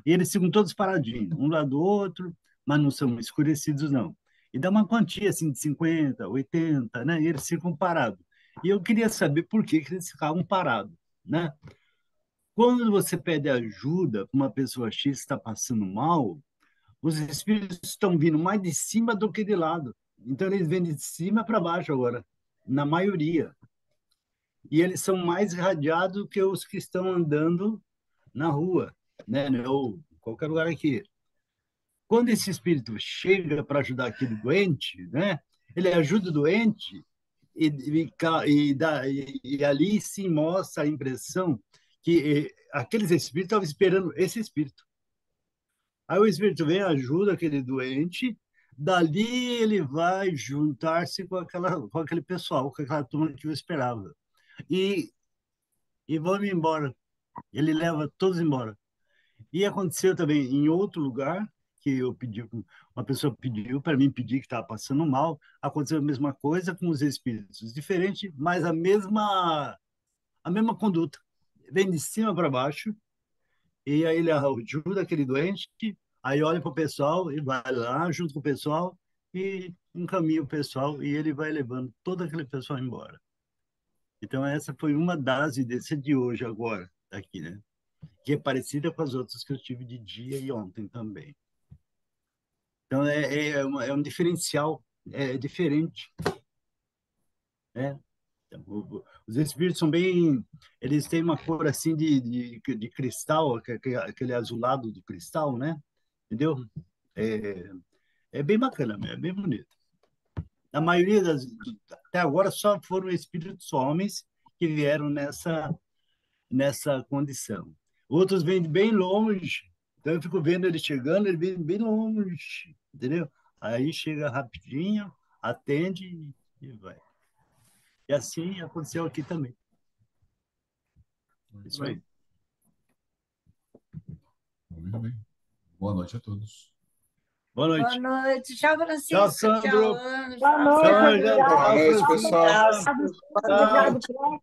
E eles ficam todos paradinhos, um lado do outro, mas não são escurecidos, não. E dá uma quantia assim de 50, 80, né? E eles ficam parados. E eu queria saber por que eles ficavam parados, né? Quando você pede ajuda para uma pessoa X que está passando mal, os espíritos estão vindo mais de cima do que de lado. Então eles vêm de cima para baixo agora, na maioria. E eles são mais irradiados que os que estão andando na rua, né? Ou qualquer lugar aqui. Quando esse espírito chega para ajudar aquele doente, né? Ele ajuda o doente e ali se mostra a impressão que aqueles espíritos estavam esperando esse espírito. Aí o espírito vem, ajuda aquele doente, dali ele vai juntar-se com aquele pessoal, com aquela turma que eu esperava. E, e vão embora. Ele leva todos embora. E aconteceu também em outro lugar, que eu pedi, uma pessoa pediu para mim pedir que estava passando mal, aconteceu a mesma coisa com os espíritos, diferente, mas a mesma conduta. Vem de cima para baixo, e aí ele ajuda aquele doente, aí olha para o pessoal e vai lá junto com o pessoal e encaminha o pessoal e ele vai levando todo aquele pessoal embora. Então essa foi uma das ideias de hoje agora, aqui, né? Que é parecida com as outras que eu tive de dia e ontem também. Então, é um diferencial, é diferente, né? Então, os espíritos são bem... Eles têm uma cor assim de cristal, aquele azulado do cristal, né? Entendeu? É, é bem bacana, é bem bonito. A maioria até agora só foram espíritos homens que vieram nessa condição. Outros vêm bem longe, então eu fico vendo ele chegando, ele vem bem longe, entendeu? Aí chega rapidinho, atende e vai. E assim aconteceu aqui também. Isso aí. Muito bem. Boa noite a todos. Boa Boa noite. noite. Tchau, Tchau, Francisco. Sandro. Tchau, Ana. Boa Tchau, noite, Tchau, Sandro. obrigado. Boa noite, pessoal. Abraço. Boa noite. Obrigado,